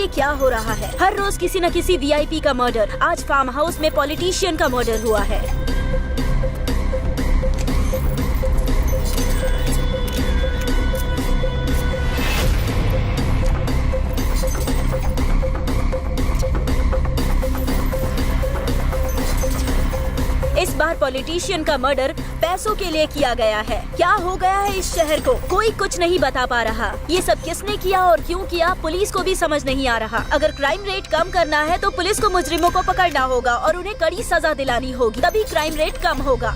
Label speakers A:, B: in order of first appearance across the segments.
A: ये क्या हो रहा है? हर रोज किसी न किसी वीआईपी का मर्डर। आज फार्म हाउस में पॉलिटिशियन का मर्डर हुआ है। इस बार पॉलिटिशियन का मर्डर पैसों के लिए किया गया है। क्या हो गया है इस शहर को? कोई कुछ नहीं बता पा रहा। ये सब किसने किया और क्यों किया, पुलिस को भी समझ नहीं आ रहा। अगर क्राइम रेट कम करना है तो पुलिस को मुजरिमों को पकड़ना होगा और उन्हें कड़ी सजा दिलानी होगी, तभी क्राइम रेट कम होगा।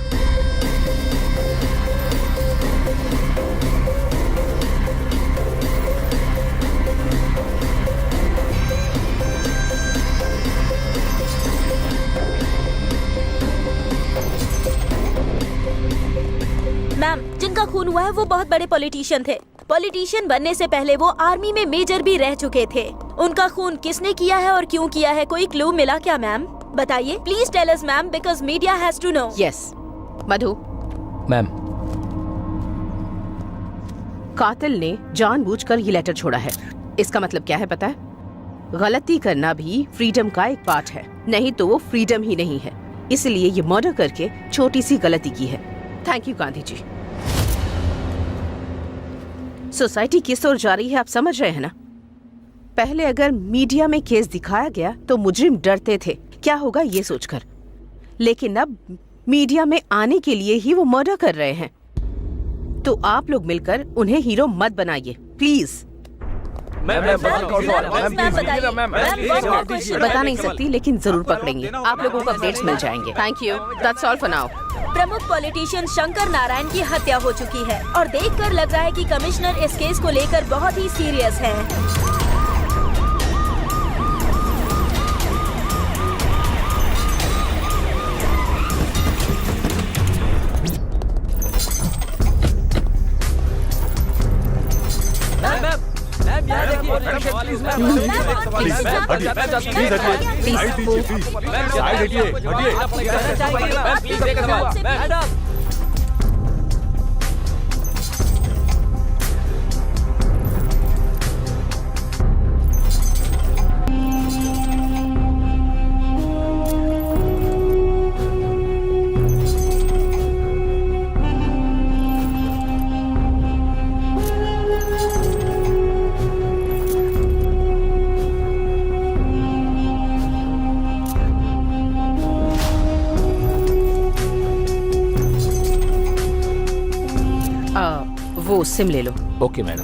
A: मैम, जिनका खून हुआ है वो बहुत बड़े पॉलिटिशियन थे। पॉलिटिशियन बनने से पहले वो आर्मी में मेजर भी रह चुके थे। उनका खून किसने किया है और क्यों किया है, कोई क्लू मिला क्या मैम? बताइए please tell us ma'am, because media has to know.
B: Yes Madhu
C: ma'am,
B: कातिल ने जानबूझकर ये लेटर छोड़ा है। इसका मतलब क्या है पता है? गलती करना भी फ्रीडम का एक पार्ट है, नहीं तो वो फ्रीडम ही नहीं है। इसलिए ये मर्डर करके छोटी सी गलती की है। Thank you Gandhi ji. Society किस ओर जा रही है आप समझ रहे हैं ना? पहले अगर मीडिया में केस दिखाया गया तो मुजरिम डरते थे क्या होगा ये सोचकर, लेकिन अब मीडिया में आने के लिए ही वो मर्डर कर रहे हैं। तो आप लोग मिलकर उन्हें हीरो मत बनाइए प्लीज। बता नहीं सकती लेकिन जरूर पकड़ेंगे। आप लोगों को अपडेट्स मिल जाएंगे। Thank you, that's all for now.
A: प्रमुख पॉलिटिशियन शंकर नारायण की हत्या हो चुकी है और देखकर लग रहा है कि कमिश्नर इस केस को लेकर बहुत ही सीरियस है।
B: वो सिम ले लो।
C: Okay madam.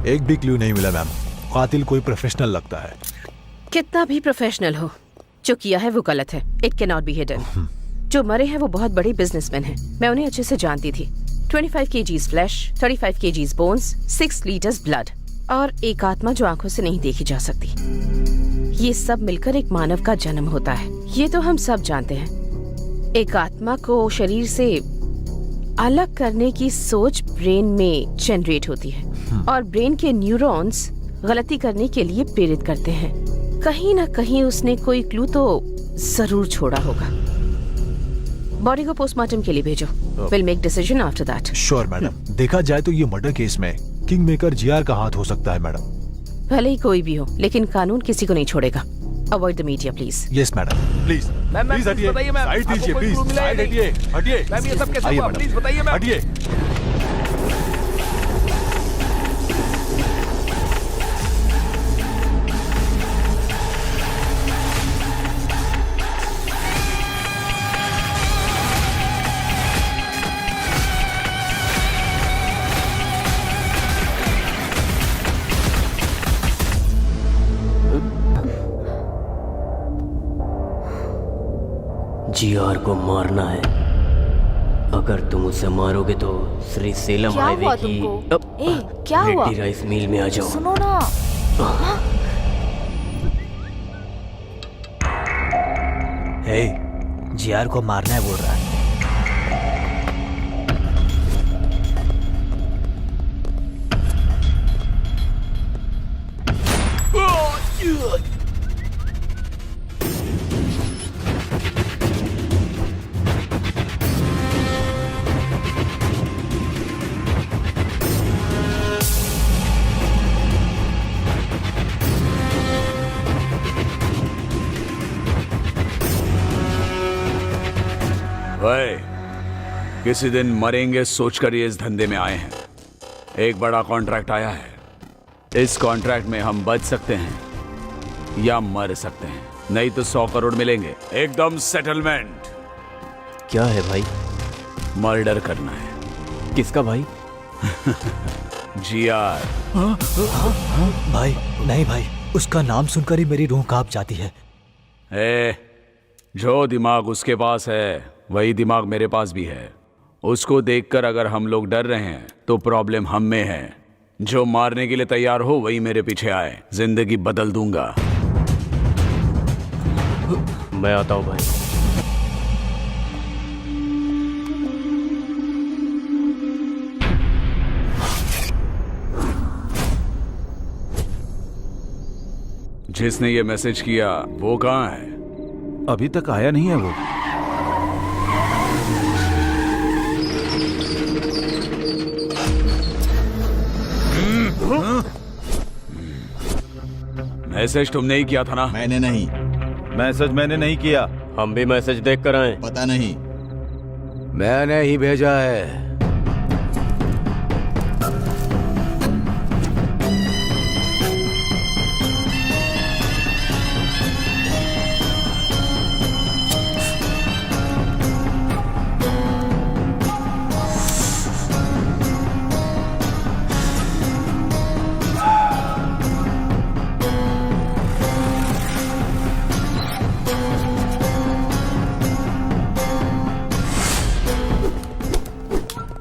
D: एक भी क्लू नहीं मिला मैम। कातिल कोई प्रोफेशनल लगता है।
B: कितना भी प्रोफेशनल हो, जो किया है वो गलत है। It can not be hidden. जो मरे हैं वो बहुत बड़े बिजनेसमैन हैं। मैं उन्हें अच्छे से जानती थी। 25 kgs flash, 35 kgs bones, 6 litres blood और एक आत्मा जो आंखों से नहीं देखी जा सकती। ये सब मिलकर एक मानव का जन्म होता है, ये तो हम सब जानते हैं। एक आत्मा को शरीर से अलग करने की सोच ब्रेन में जनरेट होती है और ब्रेन के न्यूरॉन्स गलती करने के लिए प्रेरित करते हैं। कहीं ना कहीं उसने कोई क्लू तो जरूर छोड़ा होगा। बॉडी को पोस्टमार्टम के लिए भेजो। Will make decision after that.
D: Sure madam. देखा जाए तो ये मर्डर केस में किंग मेकर जीआर का हाथ हो सकता है मैडम।
B: भले ही कोई भी हो, लेकिन कानून किसी को नहीं छोड़ेगा। Avoid the media please.
D: Yes madam. Please please हटिए, साइड दीजिए प्लीज। साइड हटिए, हटिए।
E: मैम ये सब कैसे हुआ? प्लीज बताइए मैम।
D: हटिए।
F: जीआर को मारना है। अगर तुम उसे मारोगे तो श्री सेलम हाईवे की
A: क्या हुआ?
F: रेड्डी राइस मिल में आ जाओ।
A: सुनो ना।
G: हे, जीआर को मारना है बोल रहा है।
E: ओए, किसी दिन मरेंगे सोचकर ये इस धंधे में आए हैं। एक बड़ा कॉन्ट्रैक्ट आया है। इस कॉन्ट्रैक्ट में हम बच सकते हैं या मर सकते हैं, नहीं तो 100 करोड़ मिलेंगे, एकदम सेटलमेंट।
F: क्या है भाई?
E: मर्डर करना है।
F: किसका भाई?
E: जीआर।
G: भाई नहीं भाई, उसका नाम सुनकर ही मेरी रूह कांप जाती है।
E: जो दिमाग उसके पास है वही दिमाग मेरे पास भी है। उसको देखकर अगर हम लोग डर रहे हैं तो प्रॉब्लम हम में है। जो मारने के लिए तैयार हो वही मेरे पीछे आए, जिंदगी बदल दूंगा।
F: मैं आता हूं भाई।
E: जिसने ये मैसेज किया वो कहाँ है?
D: अभी तक आया नहीं है वो।
E: मैसेज तुमने ही किया था ना?
C: मैंने नहीं।
D: मैसेज मैंने नहीं किया।
F: हम भी मैसेज देख कर आए।
C: पता नहीं।
H: मैंने ही भेजा है।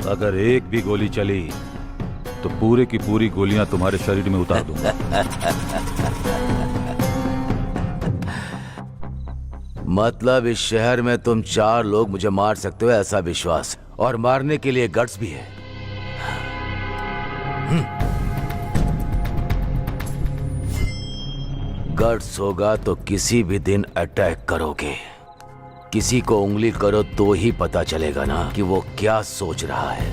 D: अगर एक भी गोली चली तो पूरे की पूरी गोलियां तुम्हारे शरीर में उतार दूंगा।
H: मतलब इस शहर में तुम 4 लोग मुझे मार सकते हो ऐसा विश्वास, और मारने के लिए गट्स भी है। गट्स होगा तो किसी भी दिन अटैक करोगे। किसी को उंगली करो तो ही पता चलेगा ना कि वो क्या सोच रहा है।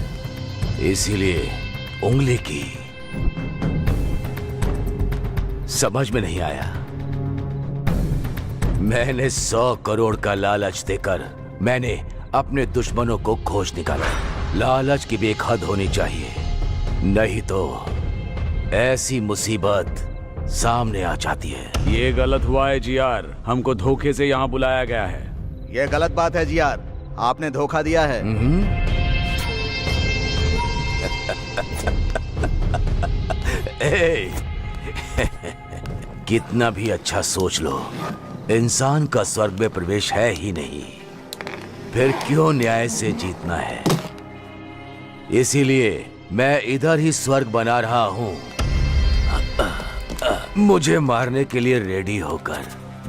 H: इसीलिए उंगली की। समझ में नहीं आया? मैंने 100 करोड़ का लालच देकर मैंने अपने दुश्मनों को खोज निकाला। लालच की भी एक हद होनी चाहिए, नहीं तो ऐसी मुसीबत सामने आ जाती है।
E: ये गलत हुआ है जीआर, हमको धोखे से यहाँ बुलाया गया है।
C: ये गलत बात है जीआर, आपने धोखा दिया है।
H: कितना भी अच्छा सोच लो, इंसान का स्वर्ग में प्रवेश है ही नहीं, फिर क्यों न्याय से जीतना है? इसीलिए मैं इधर ही स्वर्ग बना रहा हूं। मुझे मारने के लिए रेडी होकर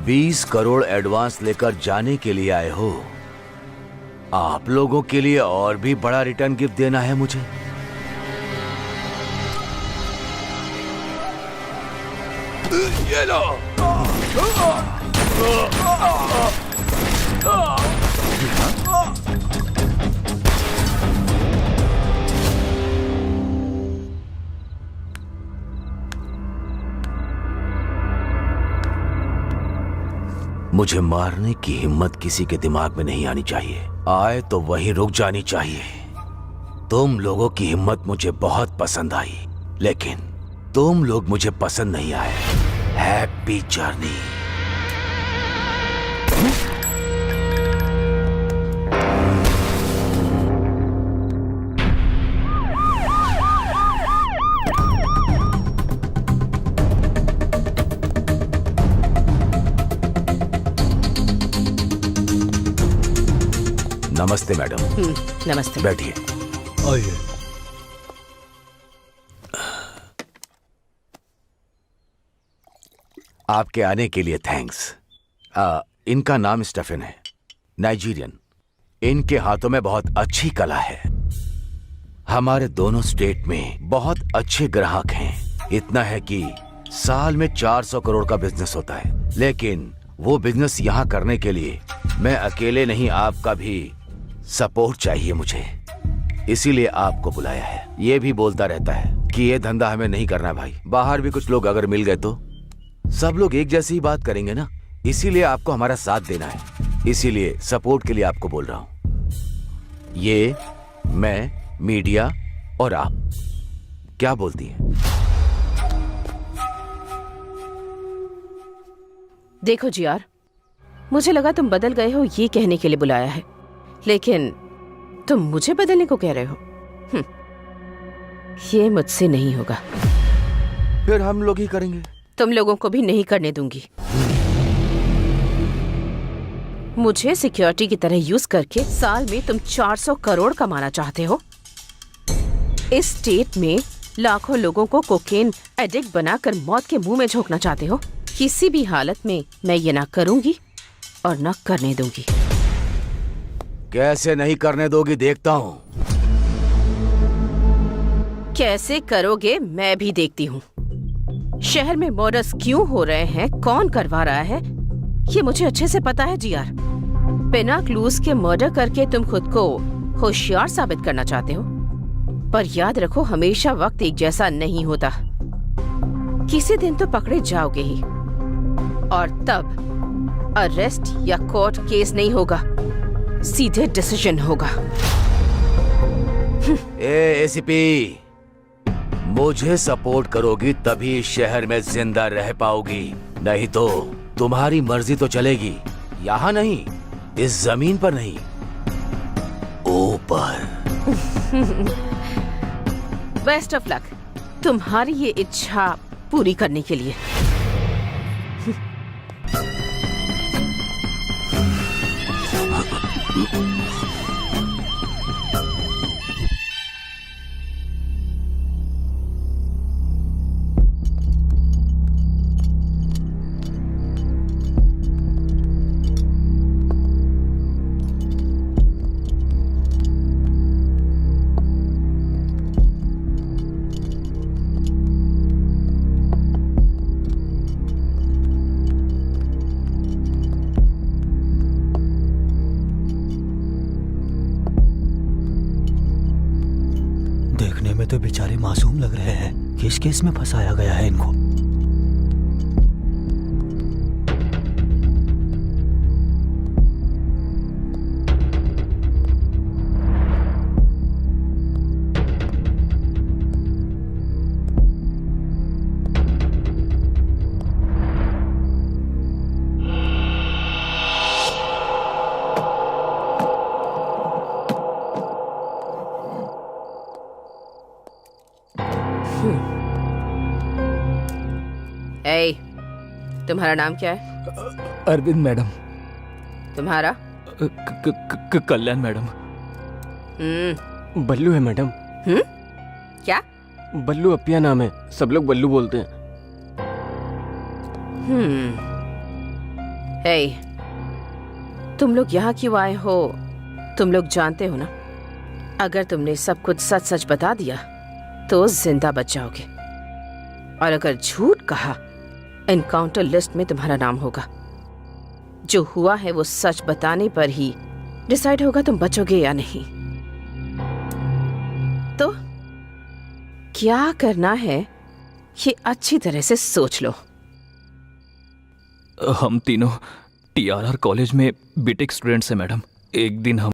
H: 20 करोड़ एडवांस लेकर जाने के लिए आए हो। आप लोगों के लिए और भी बड़ा रिटर्न गिफ्ट देना है मुझे। ये लो। मुझे मारने की हिम्मत किसी के दिमाग में नहीं आनी चाहिए। आए तो वहीं रुक जानी चाहिए। तुम लोगों की हिम्मत मुझे बहुत पसंद आई, लेकिन तुम लोग मुझे पसंद नहीं आए। Happy journey. नमस्ते मैडम।
B: नमस्ते।
H: बैठिए।
G: आइए।
H: आपके आने के लिए थैंक्स। इनका नाम स्टेफन है, नाइजीरियन। इनके हाथों में बहुत अच्छी कला है। हमारे दोनों स्टेट में बहुत अच्छे ग्राहक हैं। इतना है कि साल में 400 करोड़ का बिजनेस होता है। लेकिन वो बिजनेस यहाँ करने के लिए मैं अकेले नहीं, आपका भी सपोर्ट चाहिए मुझे। इसीलिए आपको बुलाया है। ये भी बोलता रहता है कि ये धंधा हमें नहीं करना भाई। बाहर भी कुछ लोग अगर मिल गए तो सब लोग एक जैसी ही बात करेंगे ना। इसीलिए आपको हमारा साथ देना है। इसीलिए सपोर्ट के लिए आपको बोल रहा हूँ। ये, मैं, मीडिया और आप। क्या बोलती हैं?
B: देखो जीआर, मुझे लगा तुम बदल गए हो ये कहने के लिए बुलाया है, लेकिन तुम मुझे बदलने को कह रहे हो। ये मुझसे नहीं होगा।
H: फिर हम लोग ही करेंगे।
B: तुम लोगों को भी नहीं करने दूंगी। मुझे सिक्योरिटी की तरह यूज करके साल में तुम 400 करोड़ कमाना चाहते हो। इस स्टेट में लाखों लोगों को कोकेन एडिक्ट बनाकर मौत के मुंह में झोंकना चाहते हो। किसी भी हालत में मैं ये ना करूंगी और ना करने दूंगी।
H: कैसे नहीं करने दोगी देखता हूँ।
B: कैसे करोगे मैं भी देखती हूँ। शहर में मर्डर्स क्यों हो रहे हैं, कौन करवा रहा है, ये मुझे अच्छे से पता है जीआर। बिना क्लूज के मर्डर करके तुम खुद को होशियार साबित करना चाहते हो, पर याद रखो हमेशा वक्त एक जैसा नहीं होता। किसी दिन तो पकड़े जाओगे ही, और तब अरेस्ट या कोर्ट केस नहीं होगा, सीधे डिसीजन होगा।
H: एसीपी, मुझे सपोर्ट करोगी तभी इस शहर में जिंदा रह पाओगी, नहीं तो तुम्हारी मर्जी तो चलेगी। यहाँ नहीं, इस जमीन पर नहीं, ऊपर।
B: बेस्ट ऑफ लक तुम्हारी ये इच्छा पूरी करने के लिए।
G: देखने में तो बेचारे मासूम लग रहे हैं। किस केस में फंसाया गया है इनको? ए, तुम्हारा नाम क्या है?
I: अरविंद मैडम।
B: तुम्हारा?
I: कल्याण मैडम। बल्लू है मैडम।
B: क्या?
I: बल्लू अपिया नाम है, सब लोग बल्लू बोलते हैं।
B: ए, तुम लोग यहाँ क्यों आए हो? तुम लोग जानते हो ना, अगर तुमने सब कुछ सच सच बता दिया तो जिंदा बच जाओगे, और अगर झूठ कहा एनकाउंटर लिस्ट में तुम्हारा नाम होगा। जो हुआ है वो सच बताने पर ही डिसाइड होगा तुम बचोगे या नहीं। तो क्या करना है ये अच्छी तरह से सोच लो।
I: हम तीनों टीआरआर कॉलेज में बीटेक स्टूडेंट्स हैं मैडम। एक दिन हम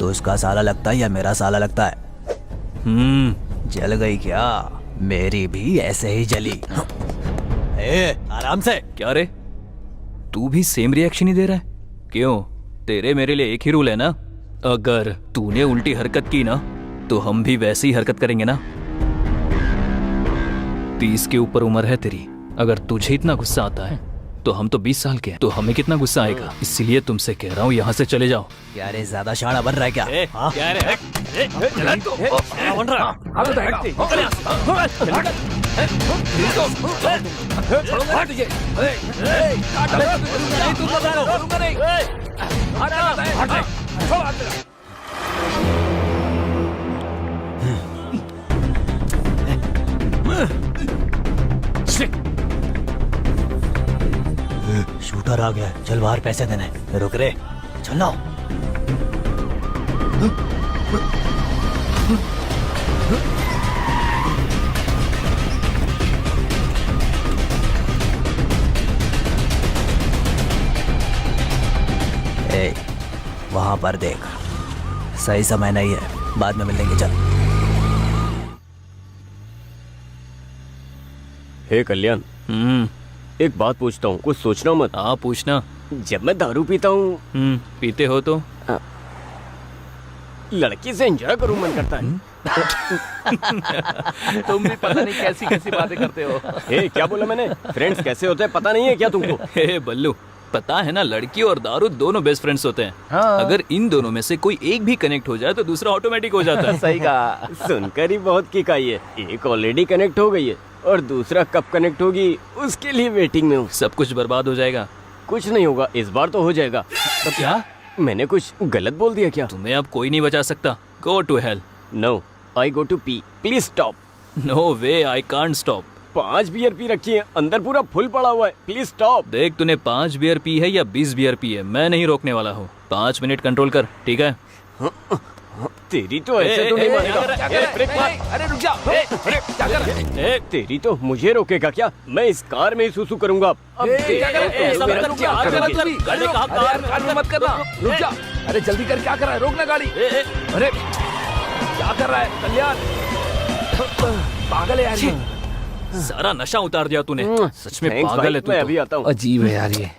G: तो उसका साला लगता है या मेरा साला लगता है? जल गई क्या? मेरी भी ऐसे ही जली। आराम से।
I: क्या रे, तू भी सेम रिएक्शन ही दे रहा है? क्यों, तेरे मेरे लिए एक ही रूल है ना? अगर तूने उल्टी हरकत की ना तो हम भी वैसी ही हरकत करेंगे ना। 30 के ऊपर उम्र है तेरी, अगर तुझे इतना गुस्सा आता है तो हम तो 20 साल के हैं, तो हमें कितना गुस्सा आएगा। इसीलिए तुमसे कह रहा हूँ यहाँ से चले जाओ।
G: क्या रे, ज्यादा शाना बन रहा है क्या?
I: क्या रे? बन रहा
G: शूटर आ गया, चल बाहर पैसे देने। रुक रे, चलो। वहां पर देख, सही समय नहीं है, बाद में मिलेंगे। चल।
F: हे कल्याण, एक बात पूछता हूँ, कुछ सोचना मत।
I: हाँ पूछना।
F: जब मैं दारू पीता हूँ,
I: पीते हो तो
F: लड़की से एंजॉय करूँ मन करता है।
I: तुम भी पता नहीं कैसी कैसी बातें करते हो।
F: हे, क्या बोला मैंने? फ्रेंड्स कैसे होते हैं पता नहीं है क्या तुमको?
I: हे बल्लू, पता है ना, लड़की और दारू दोनों बेस्ट फ्रेंड्स होते हैं। हाँ। अगर इन दोनों में से कोई एक भी कनेक्ट हो जाए तो दूसरा ऑटोमेटिक हो जाता है।
F: सही कहा। सुनकर ही बहुत किक आई है। एक ऑलरेडी कनेक्ट हो गई है और दूसरा कब कनेक्ट होगी उसके लिए वेटिंग में हूँ।
I: सब कुछ बर्बाद हो जाएगा।
F: कुछ नहीं होगा, इस बार तो हो जाएगा।
I: तो क्या
F: मैंने कुछ गलत बोल दिया क्या?
I: तुम्हें अब कोई नहीं बचा सकता। Go to hell.
F: No, I go to पी। Please stop.
I: No way, I can't stop.
F: 5 beer पी रखी है, अंदर पूरा फुल पड़ा हुआ है। Please stop.
I: देख, तूने 5 बियर पी है या 20 बियर पी है, मैं नहीं रोकने वाला हूँ। 5 मिनट कंट्रोल कर, ठीक है?
F: तेरी तो ऐसे तो नहीं मानेगा।
I: अरे रुक जा। क्या कर रहा है?
F: तेरी तो मुझे रोकेगा क्या? मैं इस कार में ही सुसु करूंगा। अब
I: मत करना, रुक जा। अरे जल्दी कर, क्या कर रहा है? रोकना गाड़ी। अरे क्या कर रहा है कल्याण? पागल है यार, सारा नशा उतार दिया तूने। सच में पागल है तू।
F: मैं अभी आता हूँ।
I: अजीब है यार ये,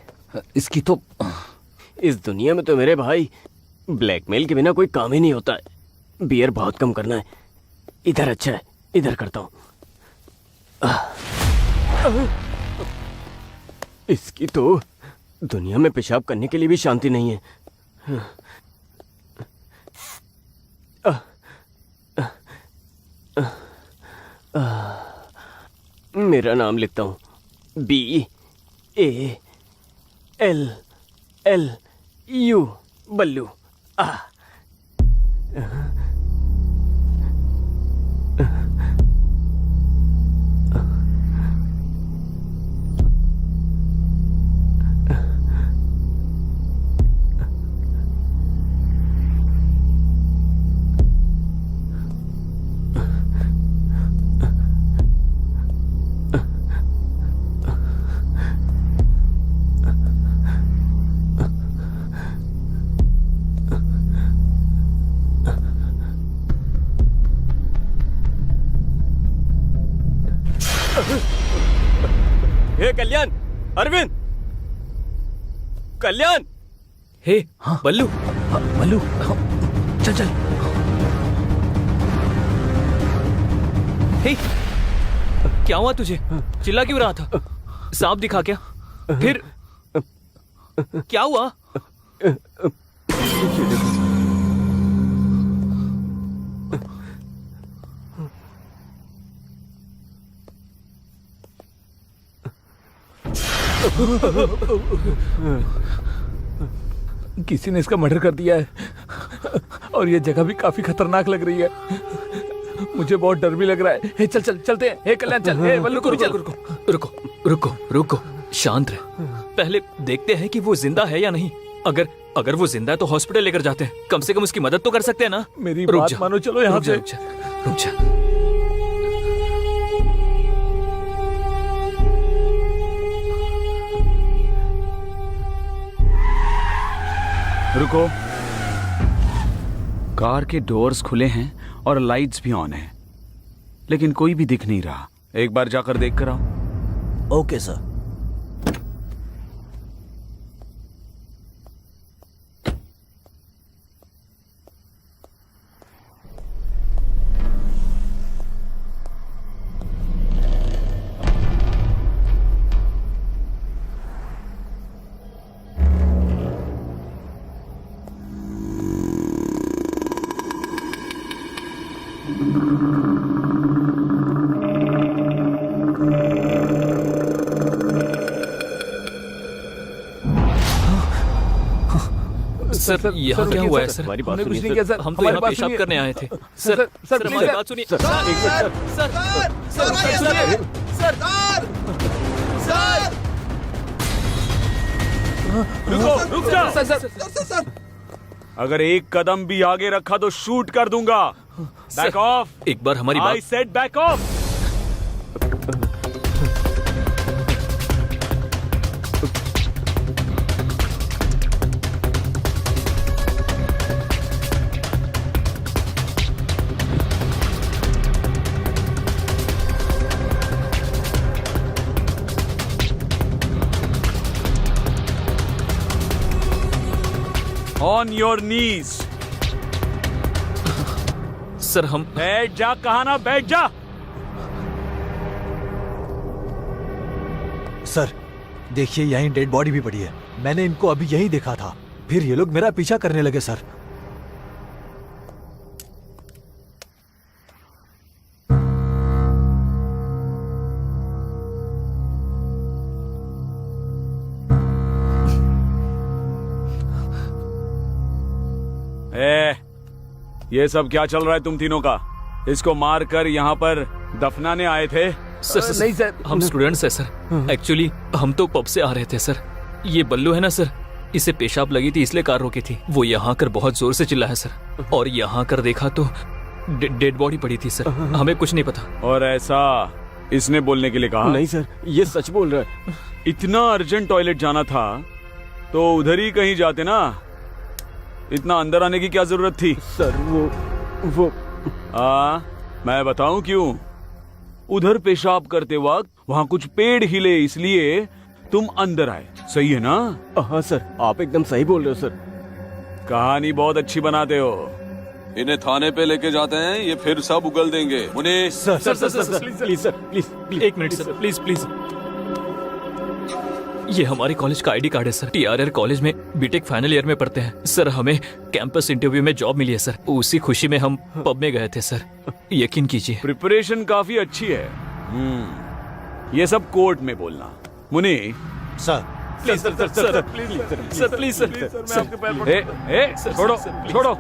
I: इसकी तो।
F: इस दुनिया में तो मेरे भाई ब्लैकमेल के बिना कोई काम ही नहीं होता है। बियर बहुत कम करना है। इधर अच्छा है, इधर करता हूँ। इसकी तो दुनिया में पेशाब करने के लिए भी शांति नहीं है। मेरा नाम लिखता हूँ, BALLU, बल्लू। हे कल्याण, अरविंद, कल्याण।
I: हे बल्लू,
G: बल्लू, चल चल।
I: हे, क्या हुआ तुझे? चिल्ला क्यों रहा था? सांप दिखा क्या? फिर क्या हुआ?
E: किसी ने इसका मर्डर कर दिया है और ये जगह भी काफी खतरनाक लग रही है। मुझे बहुत डर भी लग रहा है। हे, चल चल चलते हैं। हे कल्याण, चल। हे बल्लू,
I: रुको, शांत रह। पहले देखते हैं कि वो जिंदा है या नहीं। अगर वो जिंदा है तो हॉस्पिटल लेकर जाते हैं। कम से कम उसकी मदद तो कर सकते हैं ना।
E: मेरी बात मानो, चलो यहाँ से।
I: रुक जा।
E: रुको। कार के डोर्स खुले हैं और लाइट्स भी ऑन हैं, लेकिन कोई भी दिख नहीं रहा। एक बार जाकर देख कर आओ।
G: Okay sir.
I: सर यहाँ क्या हुआ है सर?
F: हमारी बात
I: हमने कुछ
F: सुनिए,
I: नहीं किया सर, हम तो यहाँ
F: बात
I: पेशाब
F: सुनिए।
I: करने आए थे। सर सर हमारी बात सुनिए।
E: रुक जा। अगर एक कदम भी आगे रखा तो शूट कर दूंगा। Back of.
I: एक बार हमारी
E: आई
I: बात।
E: Said back of. On your knees.
I: Sir हम
E: बैठ जा, कहा ना बैठ जा।
D: सर देखिए, यहीं डेड बॉडी भी पड़ी है। मैंने इनको अभी यहीं देखा था, फिर ये लोग मेरा पीछा करने लगे सर।
E: ये सब क्या चल रहा है तुम तीनों का? इसको मारकर यहाँ पर दफनाने आए थे?
I: सर नहीं सर, हम स्टूडेंट्स हैं सर। एक्चुअली हम तो पब से आ रहे थे सर। ये बल्लू है ना सर, इसे पेशाब लगी थी इसलिए कार रोकी थी। वो यहाँ कर बहुत जोर से चिल्ला है सर, और यहाँ कर देखा तो डेड बॉडी पड़ी थी सर। हमें कुछ नहीं पता।
E: और ऐसा इसने बोलने के लिए कहा?
F: नहीं सर, ये सच बोल रहा है।
E: इतना अर्जेंट टॉयलेट जाना था तो उधर ही कहीं जाते ना, इतना अंदर आने की क्या जरूरत थी?
F: सर वो
E: मैं बताऊं क्यों? उधर पेशाब करते वक्त वहां कुछ पेड़ हिले, इसलिए तुम अंदर आए। सही है ना?
F: हाँ सर, आप एकदम सही बोल रहे हो सर।
E: कहानी बहुत अच्छी बनाते हो। इन्हें थाने पे लेके जाते हैं, ये फिर सब उगल देंगे। उन्हें
I: सर प्लीज सर, प्लीज एक मिनट सर, प्लीज प्लीज। ये हमारे कॉलेज का आईडी कार्ड है सर। TRR कॉलेज में बीटेक फाइनल ईयर में पढ़ते हैं सर। हमें कैंपस इंटरव्यू में जॉब मिली है सर। उसी खुशी में हम पब में गए थे सर। यकीन कीजिए।
E: प्रिपरेशन काफी अच्छी है। ये सब कोर्ट में बोलना। Muni
D: sir
I: please sir, sir please sir, please sir,
E: छोड़ो छोड़ो।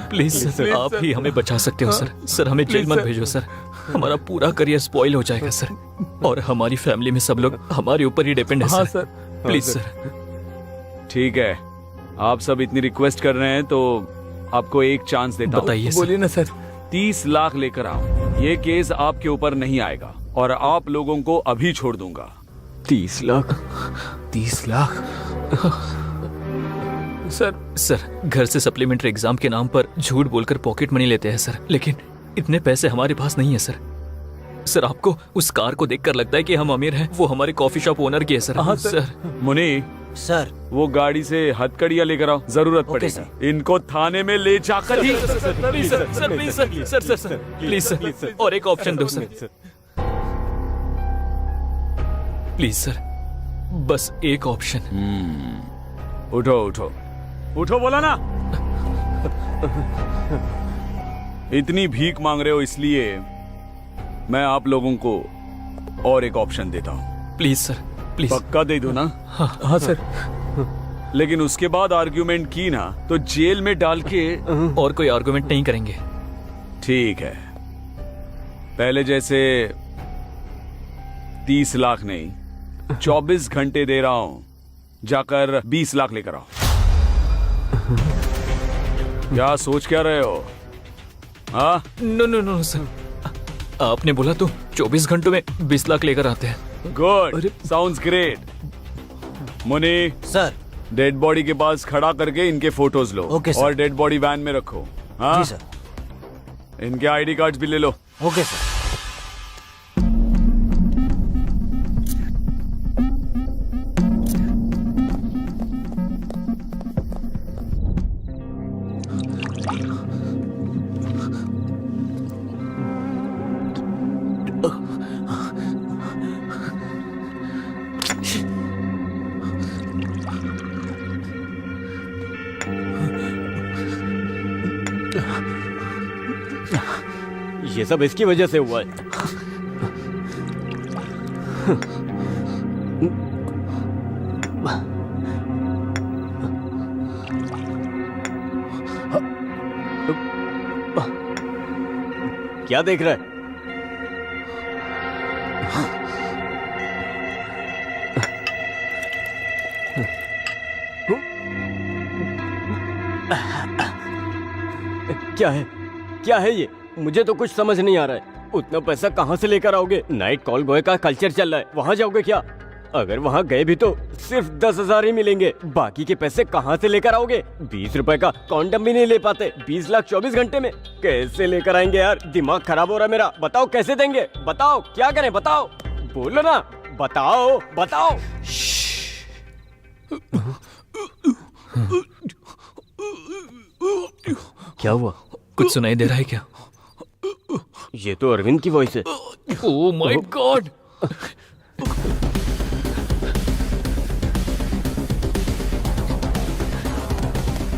I: प्लीज सर, आप ही हमें बचा सकते हो सर। सर हमें जेल मत भेजो सर, हमारा पूरा करियर स्पॉइल हो जाएगा सर, और हमारी फैमिली में सब लोग हमारे ऊपर ही डिपेंड है सर। Please sir.
E: ठीक है, आप सब इतनी रिक्वेस्ट कर रहे हैं तो आपको एक चांस देता हूं।
I: बताइए। बोलिए ना सर।
E: 30 लाख लेकर आओ। ये केस आपके ऊपर नहीं आएगा और आप लोगों को अभी छोड़ दूंगा।
F: 30 लाख?
I: 30 लाख? सर घर से सप्लीमेंट्री एग्जाम के नाम पर झूठ बोलकर पॉकेट मनी लेते हैं सर, लेकिन इतने पैसे हमारे पास नहीं है सर। सर आपको उस कार को देखकर लगता है कि हम अमीर हैं? वो हमारे कॉफी शॉप ओनर की है सर। हाँ सर।
E: मुनी
G: सर
E: वो गाड़ी से हथकड़ियां लेकर आओ, जरूरत पड़ेगी। इनको थाने में ले जाकर ही।
I: Please sir, sir please sir, sir sir sir please sir, और एक ऑप्शन दो सर, प्लीज सर, बस एक ऑप्शन।
E: उठो उठो उठो, बोला ना। इतनी भीख मांग रहे हो इसलिए मैं आप लोगों को और एक ऑप्शन देता हूँ।
I: Please sir, please.
E: पक्का दे दो ना?
I: हाँ सर।
E: लेकिन उसके बाद आर्ग्यूमेंट की ना तो जेल में डाल के।
I: और कोई आर्गुमेंट नहीं करेंगे।
E: ठीक है, पहले जैसे 30 लाख नहीं, 24 घंटे दे रहा हूं, जाकर 20 लाख लेकर आओ। क्या सोच क्या रहे हो? हाँ?
I: नो सर, आपने बोला तो 24 घंटों में 20 लाख लेकर आते हैं।
E: Good, sounds great. Muni
G: sir,
E: dead body के पास खड़ा करके इनके फोटोज लो।
G: Okay, sir.
E: और डेड बॉडी वैन में रखो। हाँ
G: जी सर।
E: इनके आईडी कार्ड्स भी ले लो।
G: Okay sir.
F: ये सब इसकी वजह से हुआ है। क्या देख रहा है? क्या है? क्या है ये? मुझे तो कुछ समझ नहीं आ रहा है। उतना पैसा कहाँ से लेकर आओगे? नाइट कॉल बॉय का कल्चर चल रहा है, वहाँ जाओगे क्या? अगर वहाँ गए भी तो सिर्फ 10,000 ही मिलेंगे। बाकी के पैसे कहाँ से लेकर आओगे? 20 रुपए का कॉन्डम भी नहीं ले पाते। 20 लाख 24 घंटे में कैसे लेकर आएंगे यार? दिमाग खराब हो रहा है मेरा। बताओ कैसे देंगे? बताओ क्या करें? बताओ, बोलो ना, बताओ बताओ। क्या हुआ?
I: कुछ सुनाई दे रहा है क्या?
F: ये तो अरविंद की वॉइस है।
I: Oh my God!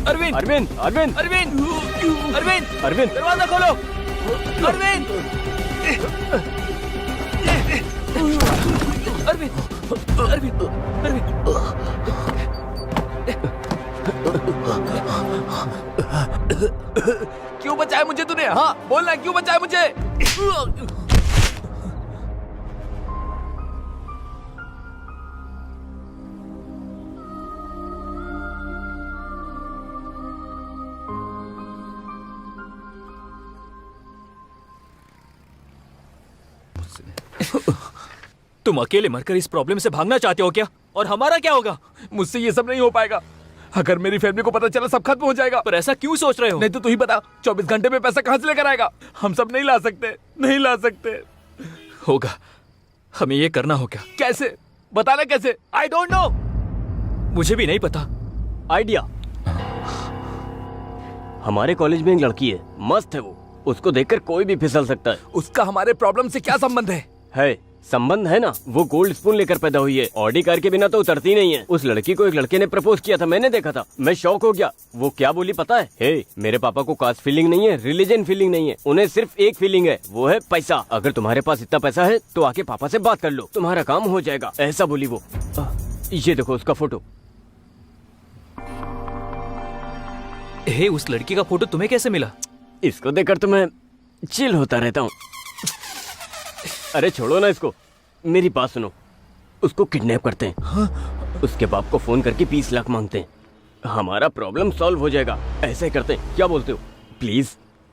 I: Arvind!
F: Arvind! Arvind!
I: Arvind! Arvind!
F: Arvind!
I: दरवाजा खोलो! अरविंद! अरविंद! अरविंद! अरविंद! क्यों बचाया मुझे तूने? हाँ बोलना, क्यों बचाया मुझे? तुम अकेले मरकर इस प्रॉब्लम से भागना चाहते हो क्या? और हमारा क्या होगा? मुझसे ये सब नहीं हो पाएगा। अगर मेरी फैमिली को पता चला सब खत्म हो जाएगा। पर ऐसा क्यों सोच रहे हो? नहीं तो तू ही बता, 24 घंटे में पैसा कहां से लेकर आएगा? हम सब नहीं ला सकते, नहीं ला सकते। होगा, हमें ये करना होगा। कैसे? बताना कैसे? I don't know. मुझे भी नहीं पता।
F: आइडिया। हमारे कॉलेज में एक लड़की है, मस्त है वो। उसको देखकर कोई भी फिसल सकता है।
I: उसका हमारे प्रॉब्लम से क्या संबंध है?
F: संबंध है ना, वो गोल्ड स्पून लेकर पैदा हुई है। ऑडी कार के बिना तो उतरती नहीं है। उस लड़की को एक लड़के ने प्रपोज किया था, मैंने देखा था। मैं शॉक हो गया। वो क्या बोली पता है? मेरे पापा को कास्ट फीलिंग नहीं है, रिलीजन फीलिंग नहीं है, उन्हें सिर्फ एक फीलिंग है, वो है पैसा। अगर तुम्हारे पास इतना पैसा है तो आके पापा से बात कर लो, तुम्हारा काम हो जाएगा, ऐसा बोली वो। ये देखो उसका फोटो।
I: उस लड़की का फोटो तुम्हें कैसे मिला?
F: इसको देखकर तो मैं चिल होता रहता हूँ। अरे छोड़ो ना इसको, मेरी बात सुनो। उसको किडनैप करते हैं। हाँ? उसके बाप को फोन करके 20 लाख मांगते हैं। हमारा प्रॉब्लम सॉल्व हो जाएगा। ऐसे करते हैं, क्या बोलते हो? प्लीज।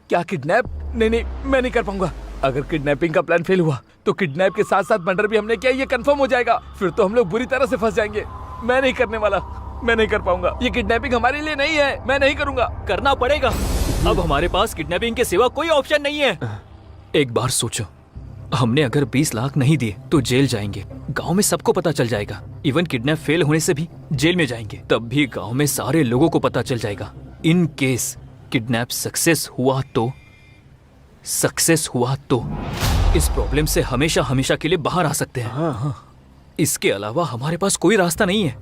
I: क्या किडनैप? नहीं, मैं नहीं कर पाऊंगा। अगर किडनैपिंग का प्लान फेल हुआ तो किडनैप के साथ साथ मर्डर भी हमने किया, ये कंफर्म हो जाएगा। फिर तो हम लोग बुरी तरह से फंस जाएंगे। मैं नहीं करने वाला, मैं नहीं कर पाऊंगा। ये किडनैपिंग हमारे लिए नहीं है, मैं नहीं करूंगा। करना पड़ेगा। अब हमारे पास किडनैपिंग के सिवा कोई ऑप्शन नहीं है। एक बार सोचो, हमने अगर 20 लाख नहीं दिए तो जेल जाएंगे। गांव में सबको पता चल जाएगा। इवन किडनैप फेल होने से भी जेल में जाएंगे। तब भी गांव में सारे लोगों को पता चल जाएगा। इन केस किडनैप सक्सेस हुआ तो इस प्रॉब्लम से हमेशा हमेशा के लिए बाहर आ सकते हैं। हाँ। इसके अलावा हमारे पास कोई रास्ता नहीं है।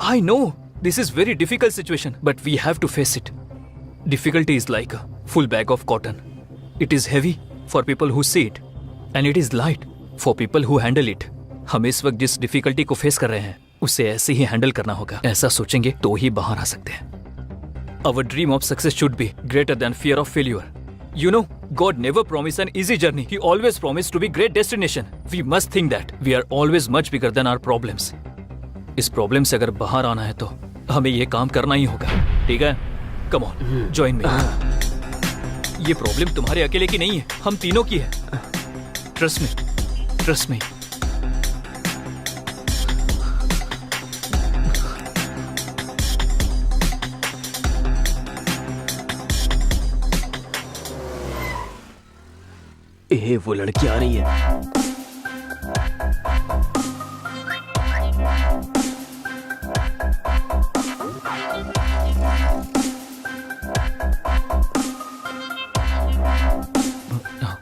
I: I know this is very difficult situation, but we have to face it. Difficulty is like a full bag of cotton. It is heavy for people who see it and it is light for people who handle it. हम इस वक्त जिस difficulty को face कर रहे हैं उसे ऐसे ही हैंडल करना होगा। ऐसा सोचेंगे तो ही बाहर आ सकते हैं। Our dream of success should be greater than fear of failure. You know, God never promised an easy journey. He always promised to be great destination. We must think that we are always much bigger than our problems. इस problem से अगर बाहर आना है तो हमें ये काम करना ही होगा। ठीक है? Come on, join me. ये प्रॉब्लम तुम्हारे अकेले की नहीं है, हम तीनों की है। Trust me. Trust me.
F: वो लड़की आ रही है।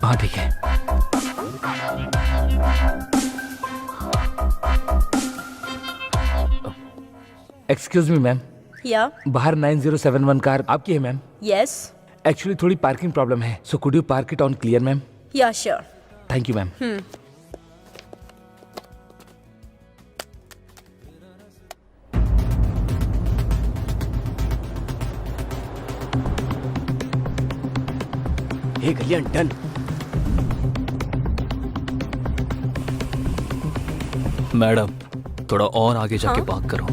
I: हाँ ठीक है। एक्सक्यूज मी मैम,
A: या
I: बाहर 9071 कार आपकी है मैम?
A: यस
I: एक्चुअली थोड़ी पार्किंग प्रॉब्लम है, so could you park it on clear ma'am?
A: Yeah sure.
I: Thank you ma'am.
F: Hey Kalyan, done.
I: Madam थोड़ा और आगे जाके पार्क करो।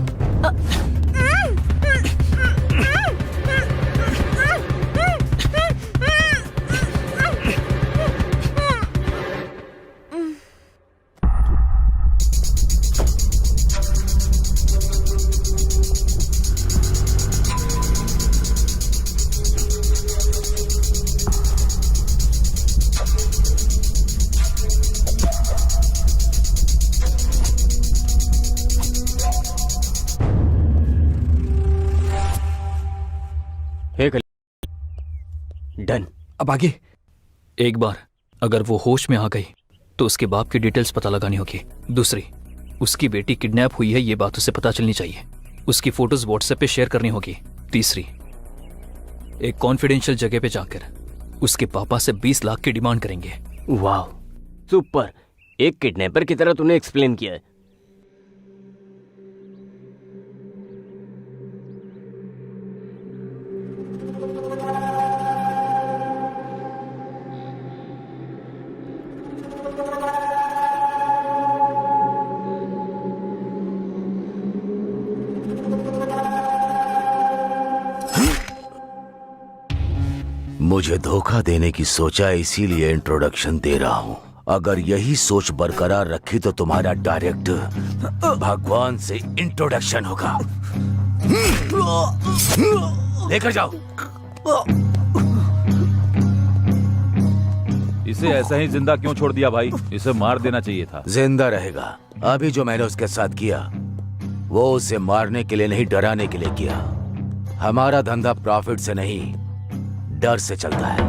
F: Hey Kalyan, done.
I: अब आगे।
J: एक बार अगर वो होश में आ गई तो उसके बाप की डिटेल्स पता लगानी होगी। दूसरी, उसकी बेटी किडनैप हुई है ये बात उसे पता चलनी चाहिए। उसकी फोटोज व्हाट्सएप पे शेयर करनी होगी। तीसरी, एक कॉन्फिडेंशियल जगह पे जाकर उसके पापा से 20 लाख की डिमांड करेंगे।
F: वाह, सुपर। एक किडनैपर की तरह तूने एक्सप्लेन किया है।
H: मुझे धोखा देने की सोचा, इसीलिए इंट्रोडक्शन दे रहा हूं। अगर यही सोच बरकरार रखी तो तुम्हारा डायरेक्ट भगवान से इंट्रोडक्शन होगा। लेकर जाओ।
D: इसे ऐसा ही जिंदा क्यों छोड़ दिया भाई? इसे मार देना चाहिए था।
H: जिंदा रहेगा। अभी जो मैंने उसके साथ किया वो उसे मारने के लिए नहीं, डराने के लिए किया। हमारा धंधा प्रॉफिट से नहीं, डर से चलता है।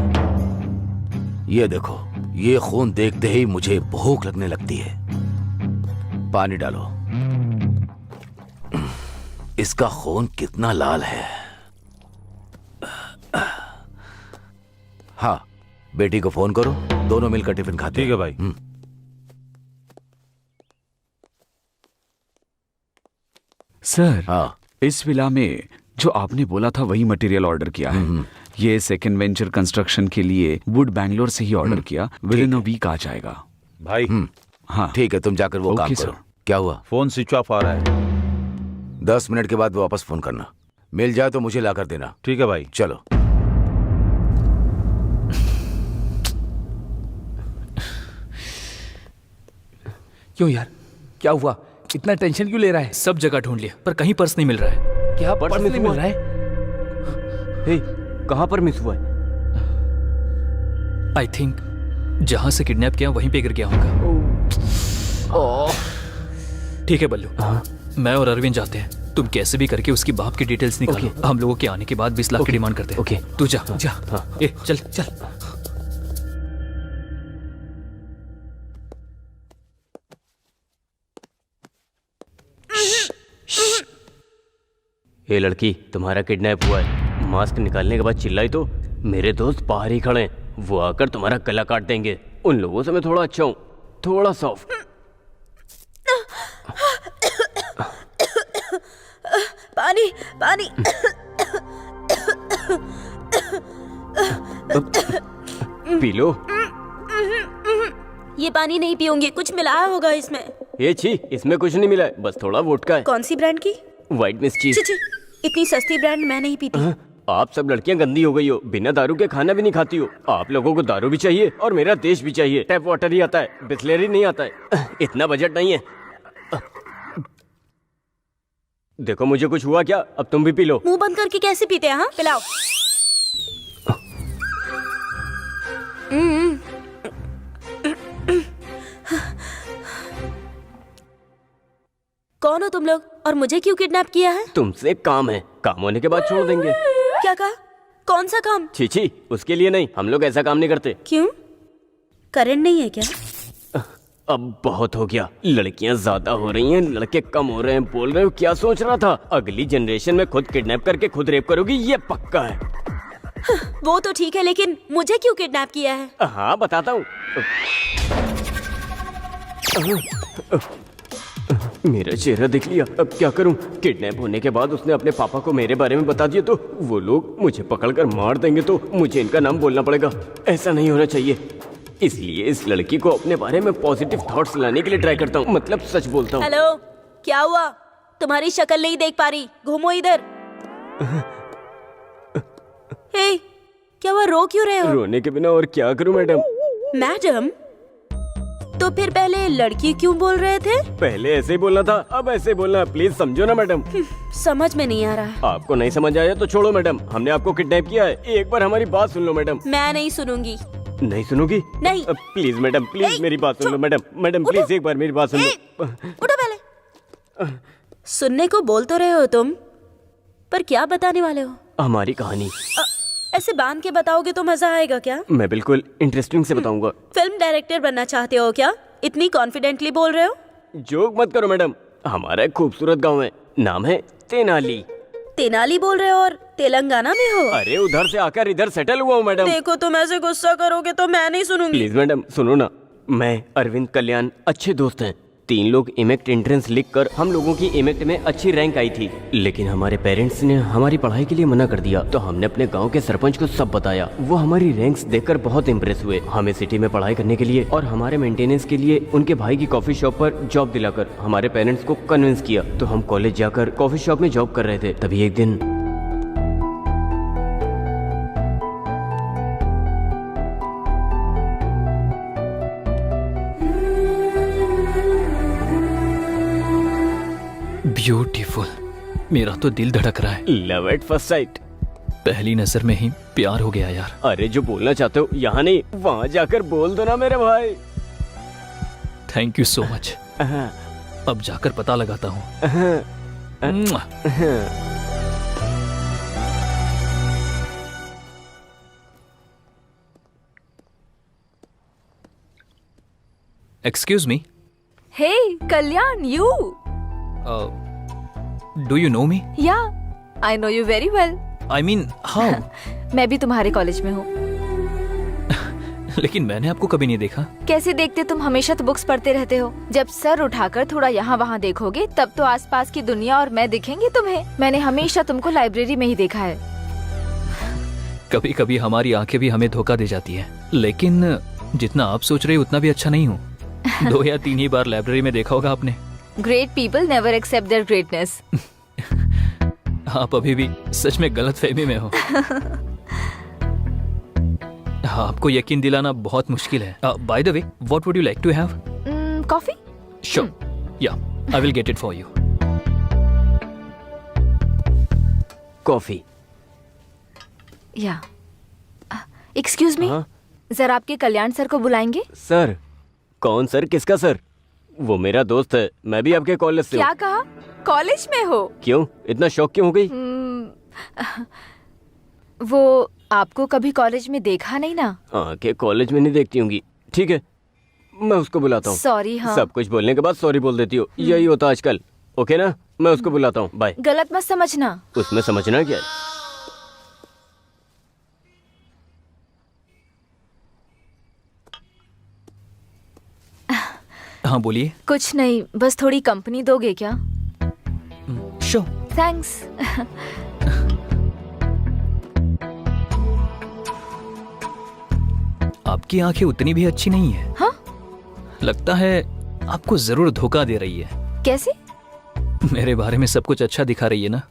H: ये देखो, ये खून देखते ही मुझे भूख लगने लगती है। पानी डालो। इसका खून कितना लाल है। हाँ, बेटी को फोन करो, दोनों मिलकर टिफिन खाते हैं।
D: ठीक है भाई।
E: सर,
H: हाँ,
E: इस विला में जो आपने बोला था वही मटेरियल ऑर्डर किया है। ये सेकंड वेंचर कंस्ट्रक्शन के लिए वुड बैंगलोर से ही ऑर्डर किया। विद इन अ वीक आ जाएगा
D: भाई
E: हाँ
H: ठीक है, तुम जाकर वो
E: ओके,
H: काम
E: सर।
H: करो। क्या हुआ?
D: फोन स्विच ऑफ आ रहा है।
H: 10 मिनट के बाद वापस फोन करना। मिल जाए तो मुझे लाकर देना।
D: ठीक है भाई।
H: चलो।
I: क्यों यार, क्या हुआ? इतना टेंशन क्यों ले रहा है?
J: सब जगह ढूंढ लिया पर कहीं पर्स नहीं मिल रहा है।
I: क्या
F: पर्स
I: पर्स
F: मिस
I: नहीं मिल
F: हुआ?
I: रहा है?
F: हे, कहाँ पर मिस हुआ है?
J: आई थिंक जहां से किडनैप किया वहीं पे गिर गया होगा। ठीक है बल्लू, मैं और अरविंद जाते हैं। तुम कैसे भी करके उसकी बाप की डिटेल्स निकालो। हम लोगों के आने के बाद 20 लाख की डिमांड करते हैं।
F: ओके।
J: तू जा जा। ए चल चल।
F: ये लड़की, तुम्हारा किडनैप हुआ है। मास्क निकालने के बाद चिल्लाई तो मेरे दोस्त बाहर ही खड़े हैं। वो आकर तुम्हारा गला काट देंगे। उन लोगों से मैं थोड़ा अच्छा हूँ, थोड़ा सॉफ्ट।
A: पानी पानी।
F: P low.
A: ये पानी नहीं पीऊंगी, कुछ मिलाया होगा इसमें।
F: ये छी, इसमें कुछ नहीं मिला है, बस थोड़ा वोडका है।
A: कौन सी ब्रांड की?
F: व्हाइट मिस चीज।
A: छी, इतनी सस्ती ब्रांड मैं नहीं पीती।
F: आप सब लड़कियां गंदी हो गई हो, बिना दारू के खाना भी नहीं खाती हो। आप लोगों को दारू भी चाहिए और मेरा देश भी चाहिए। टैप वाटर ही आता है, बिस्लेरी नहीं आता है। इतना बजट नहीं है। देखो मुझे कुछ हुआ क्या? अब तुम भी पी लो।
A: मुंह बंद करके कैसे पीते हैं? हाँ, पिलाओ। कौन हो तुम लोग और मुझे क्यों किडनैप किया है?
F: तुमसे काम है, काम होने के बाद छोड़ देंगे।
A: क्या कहा? कौन सा काम?
F: छी, उसके लिए नहीं, हम लोग ऐसा काम नहीं करते।
A: क्यों? करंट नहीं है क्या?
F: अब बहुत हो गया, लड़कियां ज्यादा हो रही हैं, लड़के कम हो रहे हैं। बोल रहे हो क्या सोच रहा था? अगली जनरेशन में खुद किडनैप करके खुद रेप करोगी, ये पक्का है।
A: वो तो ठीक है, लेकिन मुझे क्यों किडनैप किया है?
F: हाँ बताता हूँ। मेरा चेहरा देख लिया, अब क्या करूं? किडनैप होने के बाद उसने अपने पापा को मेरे बारे में बता दिया तो वो लोग मुझे पकड़कर मार देंगे, तो मुझे इनका नाम बोलना पड़ेगा। ऐसा नहीं होना चाहिए, इसलिए इस लड़की को अपने बारे में पॉजिटिव थॉट्स लाने के लिए ट्राई करता हूँ, मतलब सच बोलता हूँ।
A: हेलो, क्या हुआ? तुम्हारी शक्ल नहीं देख पा रही, घूमो इधर। हे, क्या हुआ? रो क्यों रहे हो?
F: रोने के बिना और क्या करूं मैडम?
A: मैडम? तो फिर पहले लड़की क्यों बोल रहे थे?
F: पहले ऐसे ही बोलना था, अब ऐसे बोलना, प्लीज समझो ना मैडम।
A: समझ में नहीं आ रहा है।
F: आपको नहीं समझ आया तो छोड़ो मैडम, हमने आपको किडनैप किया है, एक बार हमारी बात सुन लो मैडम।
A: मैं नहीं सुनूंगी।
F: नहीं सुनोगी?
A: नहीं।
F: प्लीज मैडम, प्लीज मेरी बात सुन लो मैडम, मैडम प्लीज एक बार मेरी बात सुन लो।
A: उठो पहले। सुनने को बोल तो रहे हो तुम, पर क्या बताने वाले हो?
F: हमारी कहानी।
A: ऐसे बांध के बताओगे तो मजा आएगा क्या?
F: मैं बिल्कुल इंटरेस्टिंग से बताऊंगा।
A: फिल्म डायरेक्टर बनना चाहते हो क्या? इतनी कॉन्फिडेंटली बोल रहे हो?
F: जोक मत करो मैडम, हमारा एक खूबसूरत गांव है, नाम है तेनाली।
A: तेनाली बोल रहे हो और तेलंगाना में हो?
F: अरे उधर से आकर इधर सेटल हुआ हूँ मैडम।
A: देखो तुम ऐसे गुस्सा करोगे तो मैं नहीं सुनूंगी।
F: प्लीज मैडम सुनो ना, मैं अरविंद कल्याण अच्छे दोस्त हैं। 3 लोग इमेक्ट एंट्रेंस लिखकर हम लोगों की इमेक्ट में अच्छी रैंक आई थी, लेकिन हमारे पेरेंट्स ने हमारी पढ़ाई के लिए मना कर दिया, तो हमने अपने गांव के सरपंच को सब बताया। वो हमारी रैंक्स देखकर बहुत इम्प्रेस हुए, हमें सिटी में पढ़ाई करने के लिए और हमारे मेंटेनेंस के लिए उनके भाई की कॉफी शॉप पर जॉब दिलाकर हमारे पेरेंट्स को कन्विंस किया। तो हम कॉलेज जाकर कॉफी शॉप में जॉब कर रहे थे, तभी एक दिन
J: ब्यूटीफुल, मेरा तो दिल धड़क रहा है।
F: लव एट फर्स्ट साइट,
J: पहली नजर में ही प्यार हो गया यार।
F: अरे जो बोलना चाहते हो यहाँ नहीं वहाँ जाकर बोल दो ना मेरे भाई।
J: Thank you so much. अब जाकर पता लगाता हूँ। Excuse me.
K: Hey Kalyan, you?
J: Do you know me?
K: Yeah, I know you very well.
J: I mean how?
K: मैं भी तुम्हारे कॉलेज में हूँ।
J: लेकिन मैंने आपको कभी नहीं देखा।
K: कैसे देखते? तुम हमेशा तो बुक्स पढ़ते रहते हो। जब सर उठाकर थोड़ा यहाँ वहाँ देखोगे तब तो आसपास की दुनिया और मैं दिखेंगे तुम्हें। मैंने हमेशा तुमको लाइब्रेरी में ही देखा है।
J: कभी कभी हमारी आंखें भी हमें धोखा दे जाती है, लेकिन जितना आप सोच रहे हो उतना भी अच्छा नहीं हूँ। 2 या 3 ही बार लाइब्रेरी में देखा होगा आपने।
K: Great people never accept their greatness.
J: आप अभी भी सच में गलत फहमी में हो। आपको यकीन दिलाना बहुत मुश्किल है। By the way, what would you like to have?
K: Coffee?
J: Sure, yeah I will get it for you.
F: Coffee.
K: Yeah excuse me, जरा आपके कल्याण सर को बुलाएंगे?
F: सर? कौन सर? किसका सर? वो मेरा दोस्त है, मैं भी आपके कॉलेज से हूँ।
K: क्या कहा? कॉलेज में हो?
F: क्यों इतना शौक क्यों हो गई?
K: वो आपको कभी कॉलेज में देखा नहीं ना?
F: आंखें कॉलेज में नहीं देखती होंगी। ठीक है, मैं उसको बुलाता हूँ।
K: सॉरी। हाँ,
F: सब कुछ बोलने के बाद सॉरी बोल देती हो, यही होता आजकल। ओके ना, मैं उसको बुलाता हूँ, बाय।
K: गलत मत समझना।
F: उसमें समझना क्या है?
J: हाँ बोलिए।
K: कुछ नहीं, बस थोड़ी कंपनी दोगे क्या?
J: श्योर।
K: थैंक्स।
J: आपकी आंखें उतनी भी अच्छी नहीं है।
K: हाँ?
J: लगता है आपको जरूर धोखा दे रही है।
K: कैसे?
J: मेरे बारे में सब कुछ अच्छा दिखा रही है ना।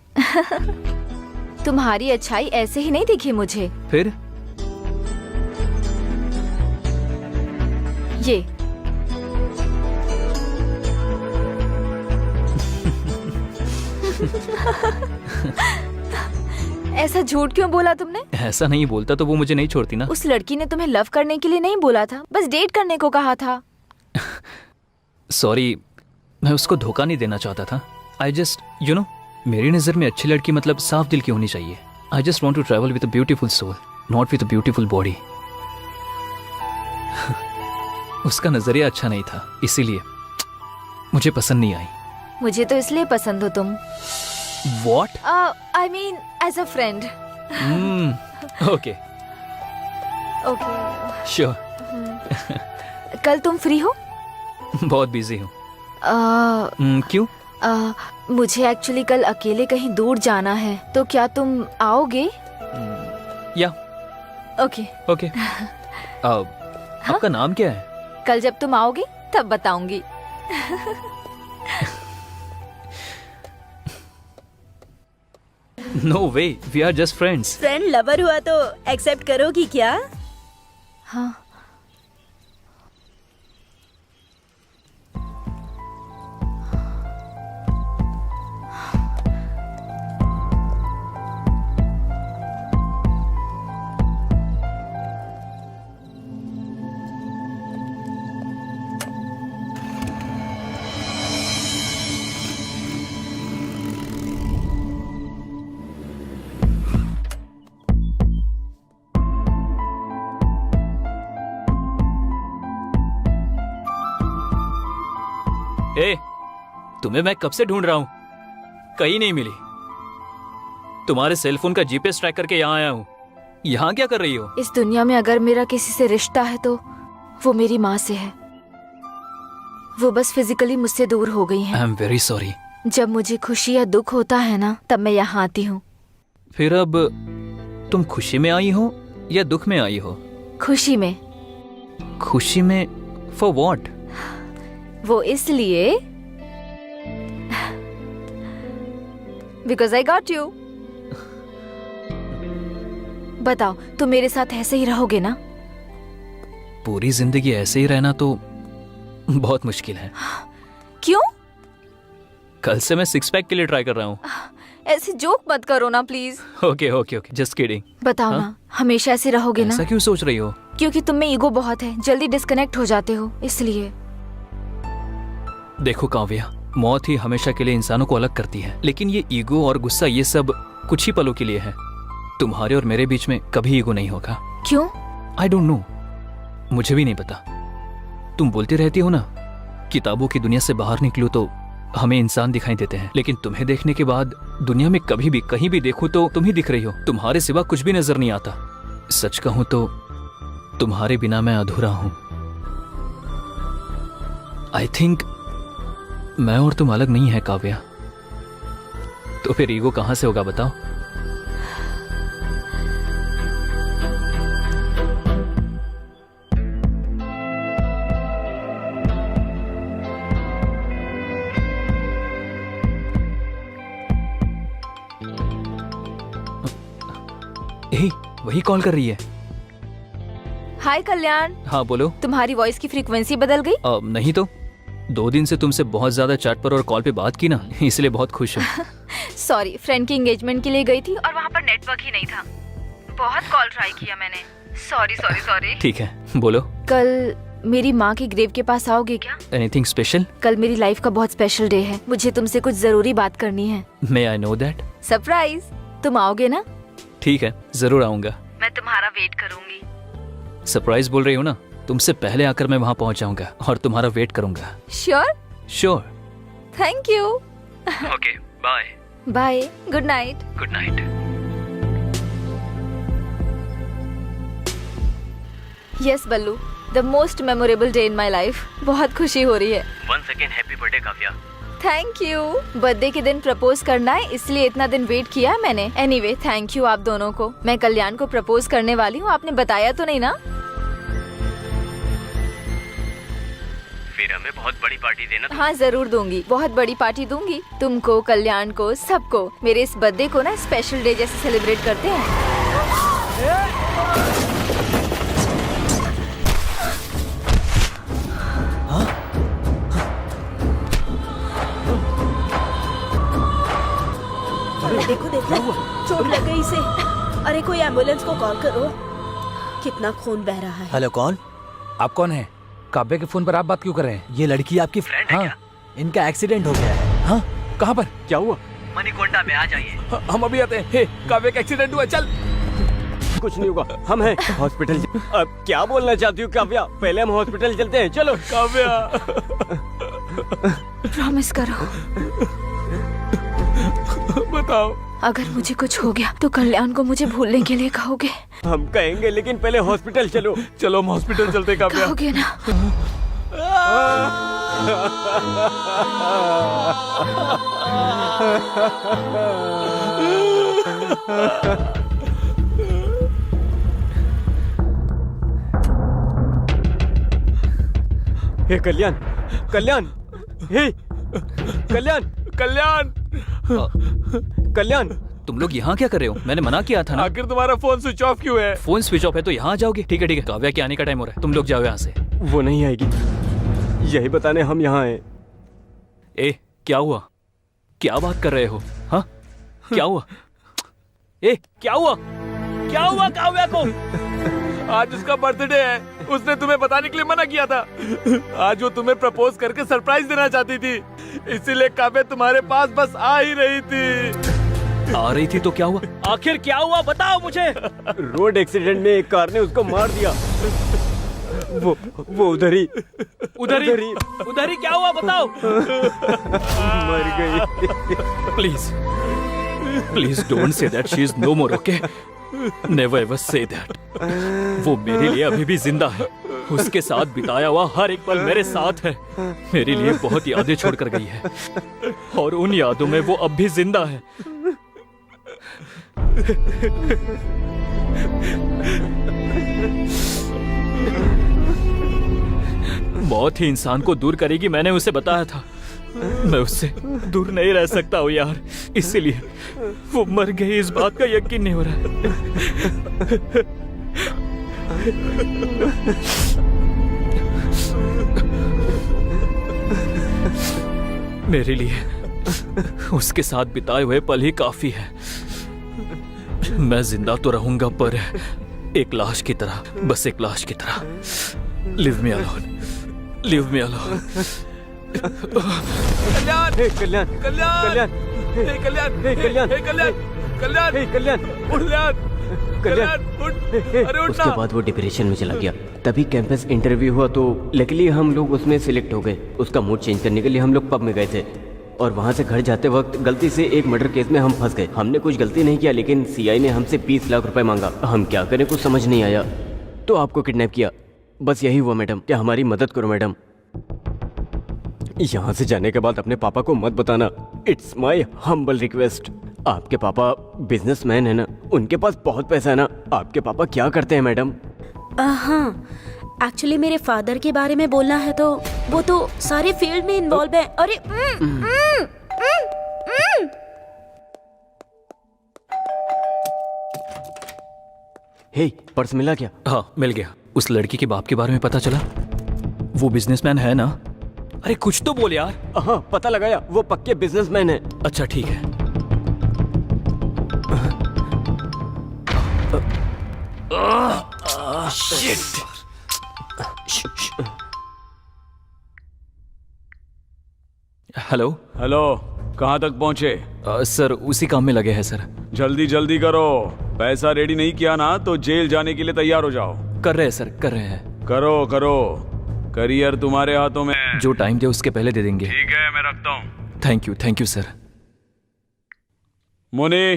K: तुम्हारी अच्छाई ऐसे ही नहीं दिखी मुझे।
J: फिर?
K: ये ऐसा झूठ क्यों बोला तुमने?
J: ऐसा नहीं बोलता तो वो मुझे नहीं छोड़ती ना।
K: उस लड़की ने तुम्हें लव करने के लिए नहीं बोला था, बस डेट करने को कहा था।
J: Sorry, sorry, sorry.
K: उसने तुम्हें लव करने के लिए नहीं बोला था, बस डेट करने को कहा था। उस लड़की ने तुम्हें लव करने के लिए नहीं बोला था, बस डेट करने को कहा था।
J: सॉरी, मैं उसको धोखा नहीं देना चाहता था। आई जस्ट मेरी नज़र में अच्छी लड़की मतलब साफ दिल की होनी चाहिए। I just want to travel with a beautiful soul, not with a beautiful body. उसका नजरिया अच्छा नहीं था, इसीलिए मुझे पसंद नहीं आई।
K: मुझे तो इसलिए पसंद हो तुम।
J: What?
K: I mean as a friend.
J: Okay
K: okay.
J: Sure.
K: कल तुम फ्री हो?
J: बहुत बिजी हूँ। क्यों?
K: मुझे एक्चुअली कल अकेले कहीं दूर जाना है, तो क्या तुम आओगे?
J: या
K: ओके।
J: ओके। आपका नाम क्या है?
K: कल जब तुम आओगे तब बताऊंगी।
J: No way, we are just friends.
A: Friend lover हुआ तो एक्सेप्ट करोगी क्या?
K: हाँ।
J: ए, तुम्हें मैं कब से ढूंढ रहा हूं, कहीं नहीं मिली। तुम्हारे सेलफोन का जीपीएस ट्रैक करके यहाँ आया हूँ। यहाँ क्या कर रही हो?
K: इस दुनिया में अगर मेरा किसी से रिश्ता है तो वो मेरी माँ से है। वो बस फिजिकली मुझसे दूर हो गई हैं।
J: I am very sorry.
K: जब मुझे खुशी या दुख होता है ना, तब मैं यहाँ आती हूँ।
J: फिर अब तुम खुशी में आई हो या दुख में आई हो?
K: खुशी में।
J: खुशी में? For what?
K: वो इसलिए बिकॉज आई गॉट यू। बताओ, तुम मेरे साथ ऐसे ही रहोगे ना?
J: पूरी जिंदगी ऐसे ही रहना तो बहुत मुश्किल है।
K: क्यों?
J: कल से मैं सिक्स पैक के लिए ट्राई कर रहा हूँ।
K: ऐसे जोक मत करो ना please.
J: Okay okay okay, just kidding.
K: बताओ ना, हमेशा ऐसे रहोगे ना?
J: ऐसा क्यों सोच रही हो?
K: क्योंकि तुम में ईगो बहुत है, जल्दी डिस्कनेक्ट हो जाते हो, इसलिए।
J: देखो काव्या, मौत ही हमेशा के लिए इंसानों को अलग करती है, लेकिन ये ईगो और गुस्सा ये सब कुछ ही पलों के लिए है। तुम्हारे और मेरे बीच में कभी ईगो नहीं होगा।
K: क्यों?
J: आई डोंट नो, मुझे भी नहीं पता। तुम बोलती रहती हो ना, किताबों की दुनिया से बाहर निकलो तो हमें इंसान दिखाई देते हैं, लेकिन तुम्हें देखने के बाद दुनिया में कभी भी कहीं भी देखो तो तुम ही दिख रही हो। तुम्हारे सिवा कुछ भी नजर नहीं आता। सच कहूं तो तुम्हारे बिना मैं अधूरा हूं। आई थिंक मैं और तुम अलग नहीं है काव्या। तो फिर ईगो कहां से होगा बताओ? वही कॉल कर रही है।
K: हाय कल्याण।
J: हाँ बोलो।
K: तुम्हारी वॉइस की फ्रीक्वेंसी बदल गई?
J: नहीं तो 2 दिन से तुमसे बहुत ज्यादा चैट पर और कॉल पे बात की ना, इसलिए बहुत खुश हूँ।
K: सॉरी, फ्रेंड की एंगेजमेंट के लिए गई थी और वहाँ पर नेटवर्क ही नहीं था। बहुत कॉल ट्राई किया मैंने। Sorry sorry sorry.
J: ठीक है, बोलो।
K: कल मेरी माँ के ग्रेव के पास आओगे क्या?
J: Anything special?
K: कल मेरी लाइफ का बहुत स्पेशल डे है, मुझे तुमसे कुछ जरूरी बात करनी है।
J: मे आई नो दैट?
K: सरप्राइज। तुम आओगे ना?
J: ठीक है, जरूर आऊंगा।
K: मैं तुम्हारा वेट करूंगी।
J: सरप्राइज बोल रही हो ना, तुमसे पहले आकर मैं वहाँ पहुँच जाऊंगा और तुम्हारा वेट करूंगा।
K: Sure?
J: Sure.
K: Thank you.
J: Okay, bye.
K: Bye, good night.
J: Good night.
K: Yes Ballu, the most memorable day in my life. बहुत खुशी हो रही है।
J: Once again happy birthday Kavya.
K: Thank you. Birthday के दिन प्रपोज करना है, इसलिए इतना दिन वेट किया है मैंने। एनीवे, थैंक यू आप दोनों को। मैं कल्याण को प्रपोज करने वाली हूँ, आपने बताया तो नहीं ना?
J: फिर हमें बहुत बड़ी पार्टी देना।
K: हाँ जरूर दूंगी, बहुत बड़ी पार्टी दूंगी। तुमको, कल्याण को, सबको। मेरे इस बर्थडे को ना स्पेशल डे जैसे सेलिब्रेट करते हैं।
A: देखो देखो, चोट लग गई इसे। अरे कोई एम्बुलेंस को कॉल करो। कितना खून बह रहा है।
G: हेलो, कौन?
I: आप कौन है? काव्या के फोन पर आप बात क्यों कर रहे हैं?
G: ये लड़की आपकी फ्रेंड है क्या? इनका एक्सीडेंट हो गया है।
I: हाँ, कहाँ पर?
F: क्या हुआ?
G: मणिकोंडा में आ जाइए।
I: हम अभी आते हैं। हे, काव्य का एक्सीडेंट हुआ, चल।
F: कुछ नहीं होगा, हम हैं हॉस्पिटल। अब क्या बोलना चाहती हूँ काव्या? पहले हम हॉस्पिटल चलते हैं, चलो।
I: काव्या,
K: प्रॉमिस करो,
I: बताओ।
K: अगर मुझे कुछ हो गया तो कल्याण को मुझे भूलने के लिए कहोगे?
F: हम कहेंगे, लेकिन पहले हॉस्पिटल चलो।
I: चलो, हम हॉस्पिटल चलते हैं, काव्या।
K: कहोगे ना?
F: हे कल्याण, कल्याण, हे कल्याण,
I: कल्याण,
F: कल्याण,
J: तुम लोग यहाँ क्या कर रहे हो? मैंने मना किया था ना।
I: आखिर तुम्हारा फोन स्विच ऑफ क्यों है?
J: फोन स्विच ऑफ है तो यहाँ आ जाओगे? ठीक है ठीक है, काव्या के आने का टाइम हो रहा है, तुम लोग जाओ यहाँ से।
F: वो नहीं आएगी, यही बताने हम यहाँ आए।
J: ए, क्या हुआ? क्या बात कर रहे हो? हाँ, क्या हुआ? ए, क्या हुआ? क्या हुआ काव्या को?
I: आज उसका बर्थडे है, उसने तुम्हें बताने के लिए मना किया था। आज वो तुम्हें प्रपोज करके सरप्राइज देना चाहती थी, इसीलिए काव्या तुम्हारे पास बस आ ही रही थी।
J: आ रही थी तो क्या हुआ? आखिर क्या हुआ, बताओ मुझे।
F: रोड एक्सीडेंट में एक कार ने उसको मार दिया। वो उधर ही
J: क्या हुआ, बताओ।
F: मर गई।
J: Please don't say that, she is no more, okay? Never ever say that. वो मेरे लिए अभी भी जिंदा है, उसके साथ बिताया हुआ हर एक पल मेरे साथ है, मेरे लिए बहुत यादें छोड़कर गई है, और उन यादों में वो अब भी जिंदा है। मौत ही इंसान को दूर करेगी, मैंने उसे बताया था। मैं उससे दूर नहीं रह सकता हूँ यार, इसीलिए वो मर गई, इस बात का यकीन नहीं हो रहा है। मेरे लिए उसके साथ बिताए हुए पल ही काफी है। मैं जिंदा तो रहूंगा, पर एक लाश की तरह, बस एक लाश की तरह। Leave me alone, leave me alone.
I: Kalyan,
F: Kalyan,
I: Kalyan,
F: Kalyan,
I: hey Kalyan,
F: hey Kalyan,
I: hey Kalyan, Kalyan,
F: hey Kalyan,
I: Kalyan, उठ, अरे उठ
F: उसके
I: ना।
F: बाद वो डिप्रेशन में चला गया। तभी कैंपस इंटरव्यू हुआ तो लकीली हम लोग उसमें सिलेक्ट हो गए। उसका मूड चेंज करने के लिए हम लोग पब में गए थे, और वहाँ से घर जाते वक्त गलती से एक मर्डर केस में हम फंस गए। हमने कुछ गलती नहीं किया, लेकिन सीआई ने हमसे 20 लाख रुपए मांगा। हम क्या करें, कुछ समझ नहीं आया, तो आपको किडनैप किया। बस यही हुआ मैडम, क्या हमारी मदद करो मैडम। यहाँ से जाने के बाद अपने पापा को मत बताना, इट्स माई हम्बल रिक्वेस्ट। आपके पापा बिजनेसमैन है ना, उनके पास बहुत पैसा है ना। आपके पापा क्या करते हैं मैडम?
A: हाँ, एक्चुअली मेरे फादर के बारे में बोलना है तो वो तो सारे फील्ड में इन्वॉल्व है। अरे
F: हे, पर्स मिला क्या?
J: हाँ, मिल गया। उस लड़की के बाप के बारे में पता चला? वो बिजनेसमैन है ना? अरे कुछ तो बोल यार।
F: हाँ, पता लगाया, वो पक्के बिजनेसमैन है।
J: अच्छा ठीक है। हेलो
E: हेलो, कहाँ तक पहुँचे?
J: सर, उसी काम में लगे हैं सर।
E: जल्दी जल्दी करो, पैसा रेडी नहीं किया ना तो जेल जाने के लिए तैयार हो जाओ।
J: कर रहे हैं सर, कर रहे हैं।
E: करो करो, करियर तुम्हारे हाथों में है।
J: जो टाइम दे उसके पहले दे देंगे।
E: ठीक है, मैं रखता हूँ।
J: Thank you sir.
E: मोनी,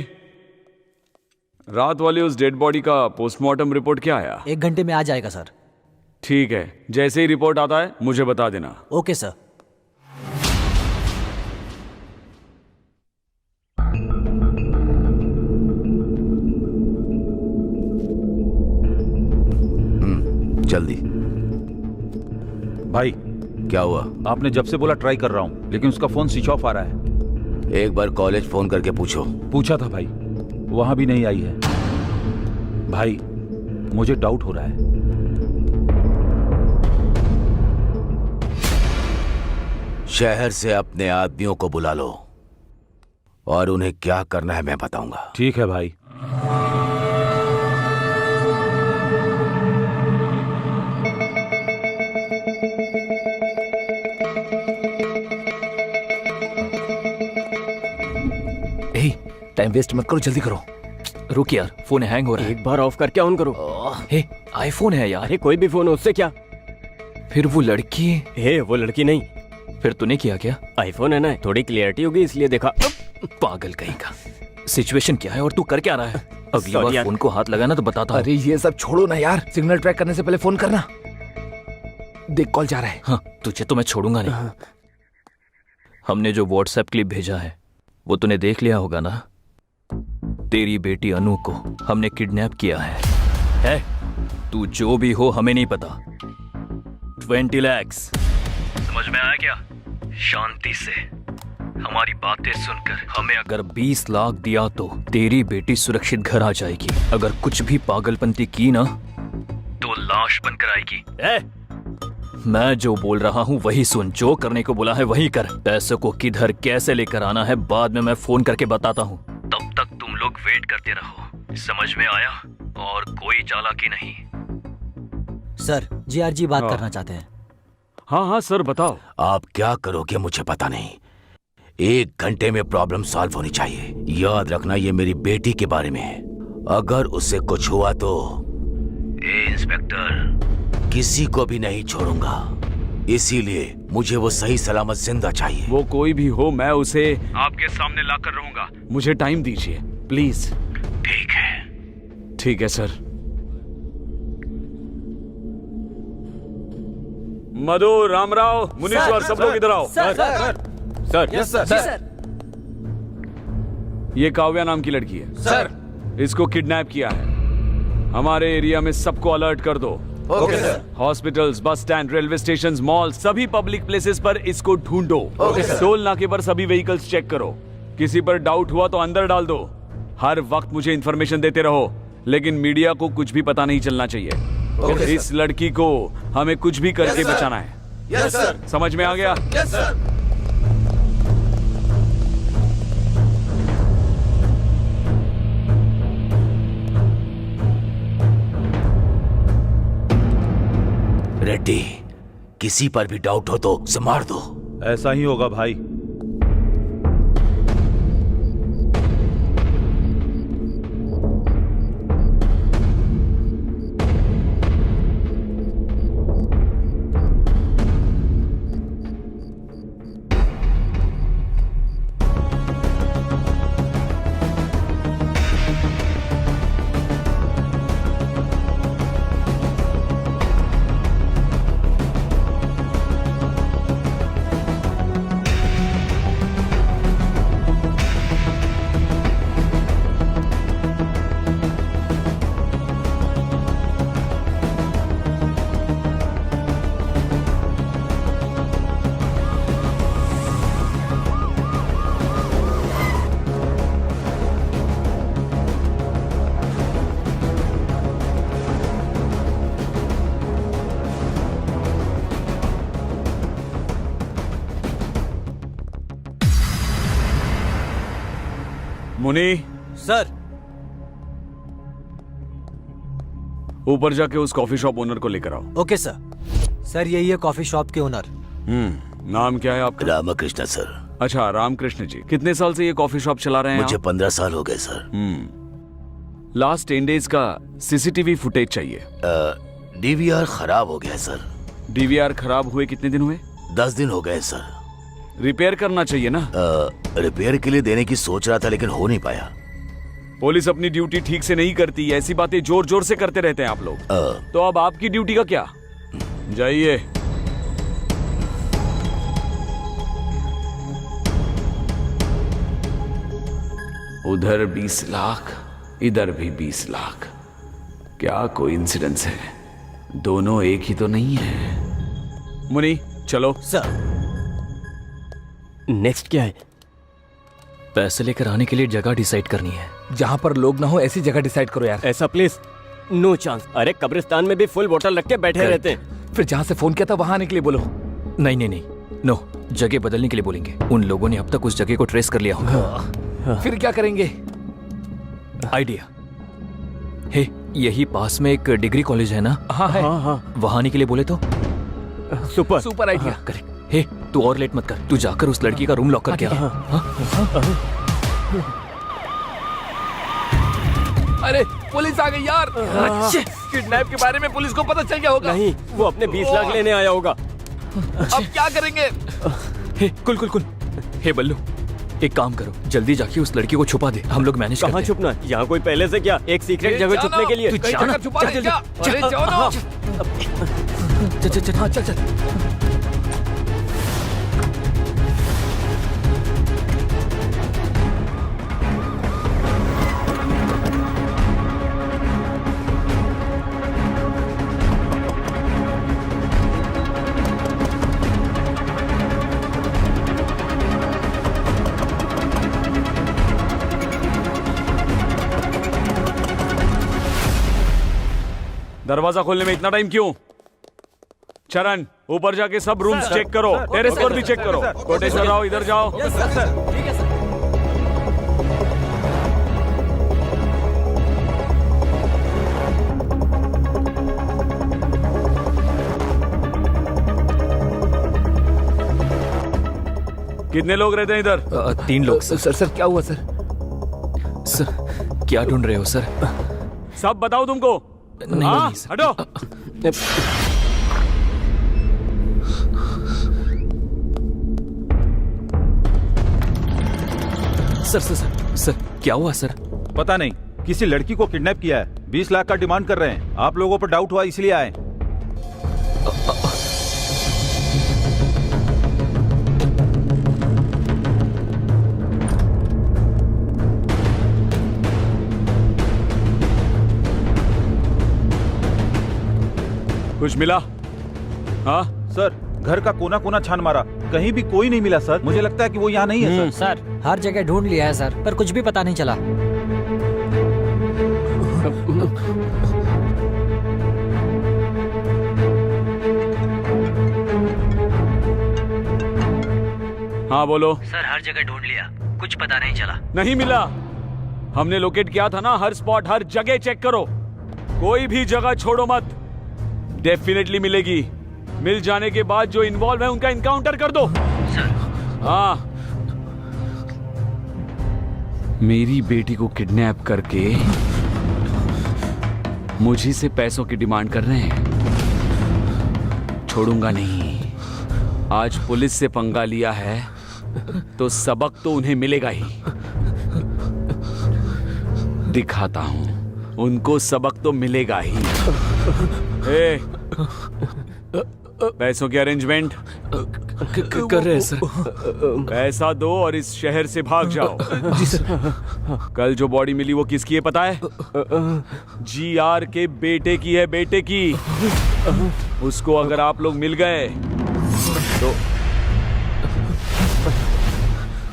E: रात वाली उस डेड बॉडी का पोस्टमार्टम रिपोर्ट क्या आया?
G: 1 घंटे में आ जाएगा सर।
E: ठीक है, जैसे ही रिपोर्ट आता है मुझे बता देना।
G: Okay sir.
H: जल्दी।
L: भाई,
H: क्या हुआ?
L: आपने जब से बोला ट्राई कर रहा हूं, लेकिन उसका फोन स्विच ऑफ आ रहा है।
H: एक बार कॉलेज फोन करके पूछो।
L: पूछा था भाई, वहां भी नहीं आई है। भाई, मुझे डाउट हो रहा है।
H: शहर से अपने आदमियों को बुला लो और उन्हें क्या करना है मैं बताऊंगा।
L: ठीक है भाई।
I: टाइम वेस्ट मत करो, जल्दी करो।
J: रुक यार, फोन हैंग हो रहा है।
F: एक बार ऑफ करके ऑन करो।
J: हे, आईफोन है यार।
F: अरे कोई भी फोन हो, उससे क्या?
J: फिर वो लड़की
F: हे, वो लड़की नहीं।
J: फिर तूने किया क्या?
F: आईफोन है ना, थोड़ी क्लियरिटी होगी इसलिए देखा।
J: पागल कहीं का। सिचुएशन क्या है और तू कर क्या रहा है? अगली
F: Sorry
J: बार
F: यार।
J: फोन को हाथ लगाना तो बताता हूँ।
I: अरे ये सब छोड़ो ना यार, सिग्नल ट्रैक करने से पहले फोन करना। देख कॉल जा रहा है।
J: हाँ, तुझे तो मैं छोड़ूंगा नहीं। हमने जो व्हाट्सएप क्लिप भेजा है वो तूने देख लिया होगा ना? तेरी बेटी अनु को हमने किडनैप किया है? तू जो भी हो हमें नहीं पता। 20 lakhs समझ में आया क्या? शांति से हमारी बातें सुनकर हमें अगर 20 लाख दिया तो तेरी बेटी सुरक्षित घर आ जाएगी। अगर कुछ भी पागलपंती की ना तो लाश बनकर आएगी। मैं जो बोल रहा हूँ वही सुन, जो करने को बोला है वही कर। पैसों को किधर कैसे लेकर आना है बाद में मैं फोन करके बताता हूँ। तब तक तुम लोग वेट करते रहो, समझ में आया? और कोई चालाकी नहीं।
G: सर, जीआरजी बात करना चाहते हैं।
E: हाँ हाँ सर बताओ।
H: आप क्या करोगे मुझे पता नहीं, 1 घंटे में प्रॉब्लम सॉल्व होनी चाहिए। याद रखना ये मेरी बेटी के बारे में है, अगर उससे कुछ हुआ तो इंस्पेक्टर किसी को भी नहीं छोड़ूंगा। इसीलिए मुझे वो सही सलामत जिंदा चाहिए।
E: वो कोई भी हो, मैं उसे आपके सामने लाकर रहूंगा। मुझे टाइम दीजिए प्लीज।
H: ठीक है।
E: ठीक है सर। मधु, रामराव, मुनीश्वर, सब लोग इधर आओ।
F: Sir,
I: yes sir.
E: ये काव्या नाम की लड़की है
I: सर।
E: इसको किडनैप किया है। हमारे एरिया में सबको अलर्ट कर दो।
I: Okay sir.
E: Hospitals, bus stand, railway station, mall, सभी पब्लिक प्लेसेस पर इसको ढूंढो।
I: Okay sir.
E: टोल नाके पर सभी व्हीकल्स चेक करो। किसी पर डाउट हुआ तो अंदर डाल दो। हर वक्त मुझे इंफॉर्मेशन देते रहो, लेकिन मीडिया को कुछ भी पता नहीं चलना चाहिए।
I: ओके
E: इस लड़की को हमें कुछ भी करके बचाना है।
I: Yes sir.
E: समझ में आ गया?
I: Yes sir.
H: रेड्डी, किसी पर भी डाउट हो तो उसे मार दो।
L: ऐसा ही होगा भाई।
E: मुनी,
G: सर,
E: ऊपर जाके उस कॉफी शॉप ओनर को लेकर आओ।
G: Okay sir. सर, यही है कॉफी शॉप के ओनर।
E: नाम क्या है आपका?
H: रामकृष्ण सर।
E: अच्छा, रामकृष्ण जी। कितने साल से ये कॉफी शॉप चला रहे हैं
H: मुझे
E: आप?
H: 15 साल हो गए सर।
E: लास्ट 10 डेज का सीसीटीवी फुटेज चाहिए।
H: डीवीआर खराब हो गया सर।
E: डीवीआर खराब हुए कितने दिन हुए?
H: 10 दिन हो गए सर।
E: रिपेयर करना चाहिए ना।
H: रिपेयर के लिए देने की सोच रहा था लेकिन हो नहीं पाया।
E: पुलिस अपनी ड्यूटी ठीक से नहीं करती, ऐसी बातें जोर जोर से करते रहते हैं आप लोग। तो अब आपकी ड्यूटी का क्या? जाइए। उधर 20 लाख, इधर भी 20 लाख। क्या कोइंसिडेंस है? दोनों एक ही तो नहीं है। मुनी, चलो।
G: सर,
F: नेक्स्ट क्या है?
J: पैसे लेकर आने के लिए जगह डिसाइड करनी है।
I: जहाँ पर लोग ना हो ऐसी जगह डिसाइड करो यार।
F: ऐसा प्लेस नो चांस। अरे कब्रिस्तान में भी फुल बोतल रख के बैठे रहते हैं।
I: फिर जहाँ से फोन किया था वहां आने के लिए बोलो।
J: नहीं नहीं नहीं, नो, जगह बदलने के लिए बोलेंगे। उन लोगों ने अब तक उस जगह को ट्रेस कर लिया होगा।
I: फिर क्या करेंगे?
J: आइडिया हे, यही पास में एक डिग्री कॉलेज है ना?
I: हाँ है।
F: हाँ,
J: वहां आने के लिए बोले तो?
I: Super idea.
J: करेक्ट। हे, तू और लेट मत कर, तू जाकर उस लड़की का रूम लॉक करके आ।
I: अरे पुलिस आ गई यार। किडनैप के बारे में पुलिस को पता चल गया होगा।
F: नहीं, वो अपने 20 लाख लेने आया होगा।
I: अब क्या करेंगे?
J: हे कुल कुल कुल, हे बल्लू, एक काम करो, जल्दी जाके उस लड़की को छुपा दे, हम लोग मैनेज करते
F: कहाँ
J: हैं।
F: छुपना है? यहाँ कोई पहले से क्या एक सीक्रेट जगह छुपने के लिए?
J: तू
I: कहीं
J: जाना,
I: जगह छुपा रहे
J: चल
I: क्या?
J: जल्दी,
I: अरे जाओ ना।
J: चल चल चल, हाँ चल चल।
E: दरवाजा खोलने में इतना टाइम क्यों? चरण, ऊपर जाके सब रूम्स चेक करो, टेरेस पर भी चेक करो। कोटेश्वर राव, इधर जाओ। कितने लोग रहते हैं इधर?
J: 3 लोग सर।
I: सर क्या हुआ सर?
J: सर क्या ढूंढ रहे हो सर?
E: सब बताओ तुमको।
J: नहीं,
E: हाँ,
J: नहीं, सर।
E: हटो।
J: सर सर सर सर क्या हुआ सर?
L: पता नहीं, किसी लड़की को किडनैप किया है, 20 लाख का डिमांड कर रहे हैं। आप लोगों पर डाउट हुआ इसलिए आए।
E: कुछ मिला? हाँ
L: सर, घर का कोना कोना छान मारा, कहीं भी कोई नहीं मिला सर। मुझे लगता है कि वो यहाँ नहीं है सर।
G: सर हर जगह ढूंढ लिया है सर, पर कुछ भी पता नहीं चला।
E: हाँ बोलो।
G: सर हर जगह ढूंढ लिया, कुछ पता नहीं चला।
E: नहीं मिला? हमने लोकेट किया था ना, हर स्पॉट हर जगह चेक करो, कोई भी जगह छोड़ो मत। डेफिनेटली मिलेगी। मिल जाने के बाद जो इन्वॉल्व है उनका इनकाउंटर कर दो। हाँ, मेरी बेटी को किडनैप करके मुझी से पैसों की डिमांड कर रहे हैं। छोड़ूंगा नहीं। आज पुलिस से पंगा लिया है तो सबक तो उन्हें मिलेगा ही। दिखाता हूं, उनको सबक तो मिलेगा ही। ए, पैसों की अरेंजमेंट
J: कर रहे हैं सर।
E: पैसा दो और इस शहर से भाग जाओ।
J: जी सर।
E: कल जो बॉडी मिली वो किसकी है पता है? GR के बेटे की है, बेटे की। उसको अगर आप लोग मिल गए तो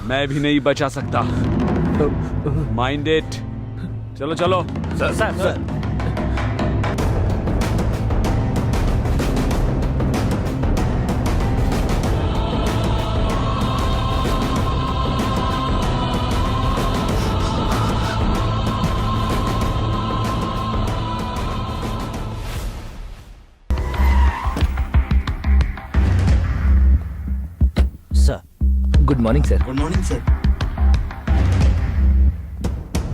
E: मैं भी नहीं बचा सकता। Mind it. चलो चलो।
F: Sir sir sir
I: good morning sir. Good morning sir.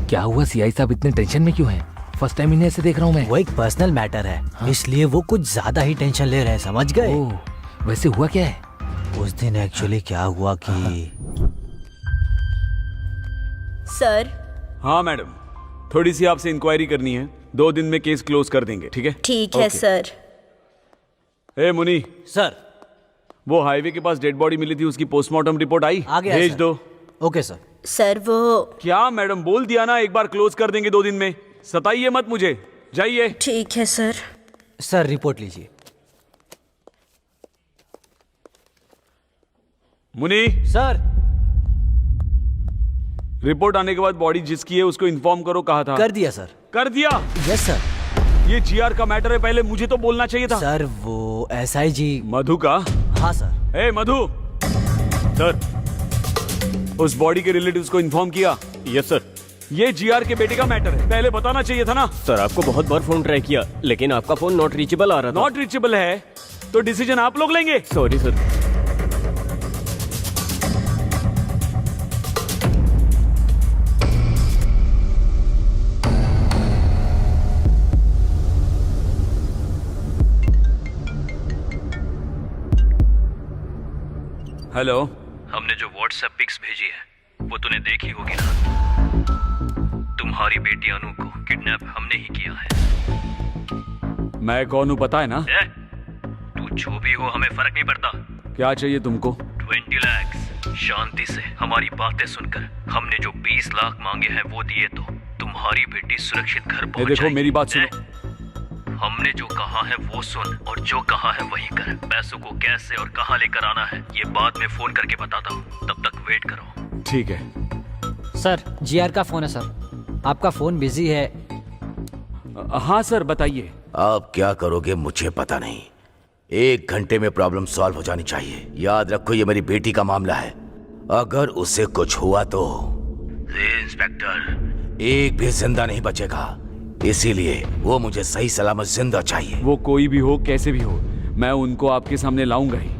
I: क्या हुआ सीआई साहब इतने टेंशन में क्यों हैं? फर्स्ट टाइम इन्हें ऐसे देख रहा हूँ मैं।
G: वो एक पर्सनल मैटर है, हाँ? इसलिए वो कुछ ज्यादा ही टेंशन ले रहे हैं, समझ गए?
I: वैसे हुआ क्या है?
G: उस दिन एक्चुअली क्या हुआ कि
A: सर।
E: हाँ मैडम, थोड़ी सी आपसे इंक्वायरी करनी है। 2 दिन में केस क्लोज कर देंगे, ठीक है?
A: ठीक है सर।
E: ए मुनी
G: सर,
E: वो हाईवे के पास डेड बॉडी मिली थी, उसकी पोस्टमार्टम रिपोर्ट आई?
G: आ गया
E: भेज
G: सर।
E: दो।
G: Okay sir.
A: सर वो
E: क्या मैडम, बोल दिया ना एक बार क्लोज कर देंगे 2 दिन में। सताइए मत मुझे, जाइए।
A: ठीक है सर।
G: सर रिपोर्ट लीजिए।
E: मुनी
G: सर,
E: रिपोर्ट आने के बाद बॉडी जिसकी है उसको इन्फॉर्म करो, कहा था।
G: कर दिया सर।
E: कर दिया?
G: Yes sir.
E: ये GR का मैटर है, पहले मुझे तो बोलना चाहिए था।
G: सर वो SIG
E: मधु का?
G: हाँ सर।
E: ए मधु। सर, उस बॉडी के रिलेटिव्स को इन्फॉर्म किया?
F: Yes sir.
E: ये GR के बेटे का मैटर है, पहले बताना चाहिए था ना।
F: सर आपको बहुत बार फोन ट्राई किया, लेकिन आपका फोन नॉट रीचेबल आ रहा था।
E: नॉट रीचेबल है तो डिसीजन आप लोग लेंगे।
F: Sorry sir.
E: हेलो।
J: हमने जो व्हाट्सएप पिक्स भेजी है वो तूने देखी होगी ना। तुम्हारी बेटी अनु को किडनैप हमने ही किया है।
E: मैं कौन हूँ पता है ना?
J: तू जो भी हो हमें फर्क नहीं पड़ता।
E: क्या चाहिए तुमको?
J: 20 लाख। शांति से हमारी बातें सुनकर हमने जो 20 लाख मांगे हैं वो दिए तो तुम्हारी बेटी सुरक्षित घर पहुंच
E: देखो
J: जाएगी।
E: मेरी बात सुनो।
J: हमने जो कहा है वो सुन और जो कहा है वही कर। पैसों को कैसे और कहाँ लेकर आना है ये बाद में फोन करके बताता हूँ, तब तक वेट करो।
E: ठीक है
M: सर, जीआर का फोन है सर, आपका फोन बिजी है।
E: हाँ सर बताइए।
H: आप क्या करोगे मुझे पता नहीं, 1 घंटे में प्रॉब्लम सॉल्व हो जानी चाहिए। याद रखो ये मेरी बेटी का मामला है, अगर उसे कुछ हुआ तो इंस्पेक्टर एक भी जिंदा नहीं बचेगा, इसीलिए वो मुझे सही सलामत जिंदा चाहिए।
E: वो कोई भी हो कैसे भी हो, मैं उनको आपके सामने लाऊंगा ही,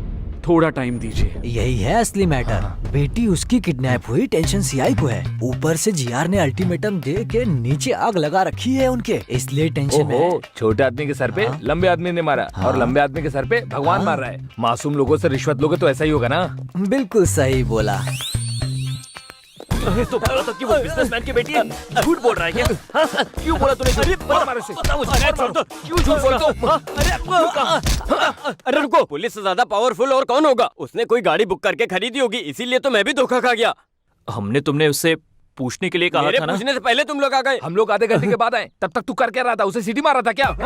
E: थोड़ा टाइम दीजिए।
G: यही है असली मैटर। बेटी उसकी किडनैप हुई, टेंशन सीआई को है, ऊपर से जीआर ने अल्टीमेटम दे के नीचे आग लगा रखी है उनके, इसलिए टेंशन में।
I: छोटे आदमी के सर पे लंबे आदमी ने मारा और लंबे आदमी के सर पे भगवान मार रहा है। मासूम लोगों से रिश्वत लोगे तो ऐसा ही होगा ना।
G: बिल्कुल सही बोला।
F: तो बोला था कि वो बिजनेसमैन की बेटी है। झूठ बोल रहा है क्या? क्यों बोला तूने? अरे बता मुझे, क्यों झूठ बोला तू? अरे रुको, पुलिस से ज्यादा पावरफुल और कौन होगा? उसने कोई गाड़ी बुक करके खरीदी होगी, इसीलिए तो मैं भी धोखा खा गया।
J: हमने तुमने उससे पूछने के लिए कहा था ना।
F: पूछने से पहले तुम लोग आ गए।
I: हम लोग आधे घंटे के बाद आए, तब तक तू कर क्या रहा था? उसे सीटी मारा था क्या?
F: रुक,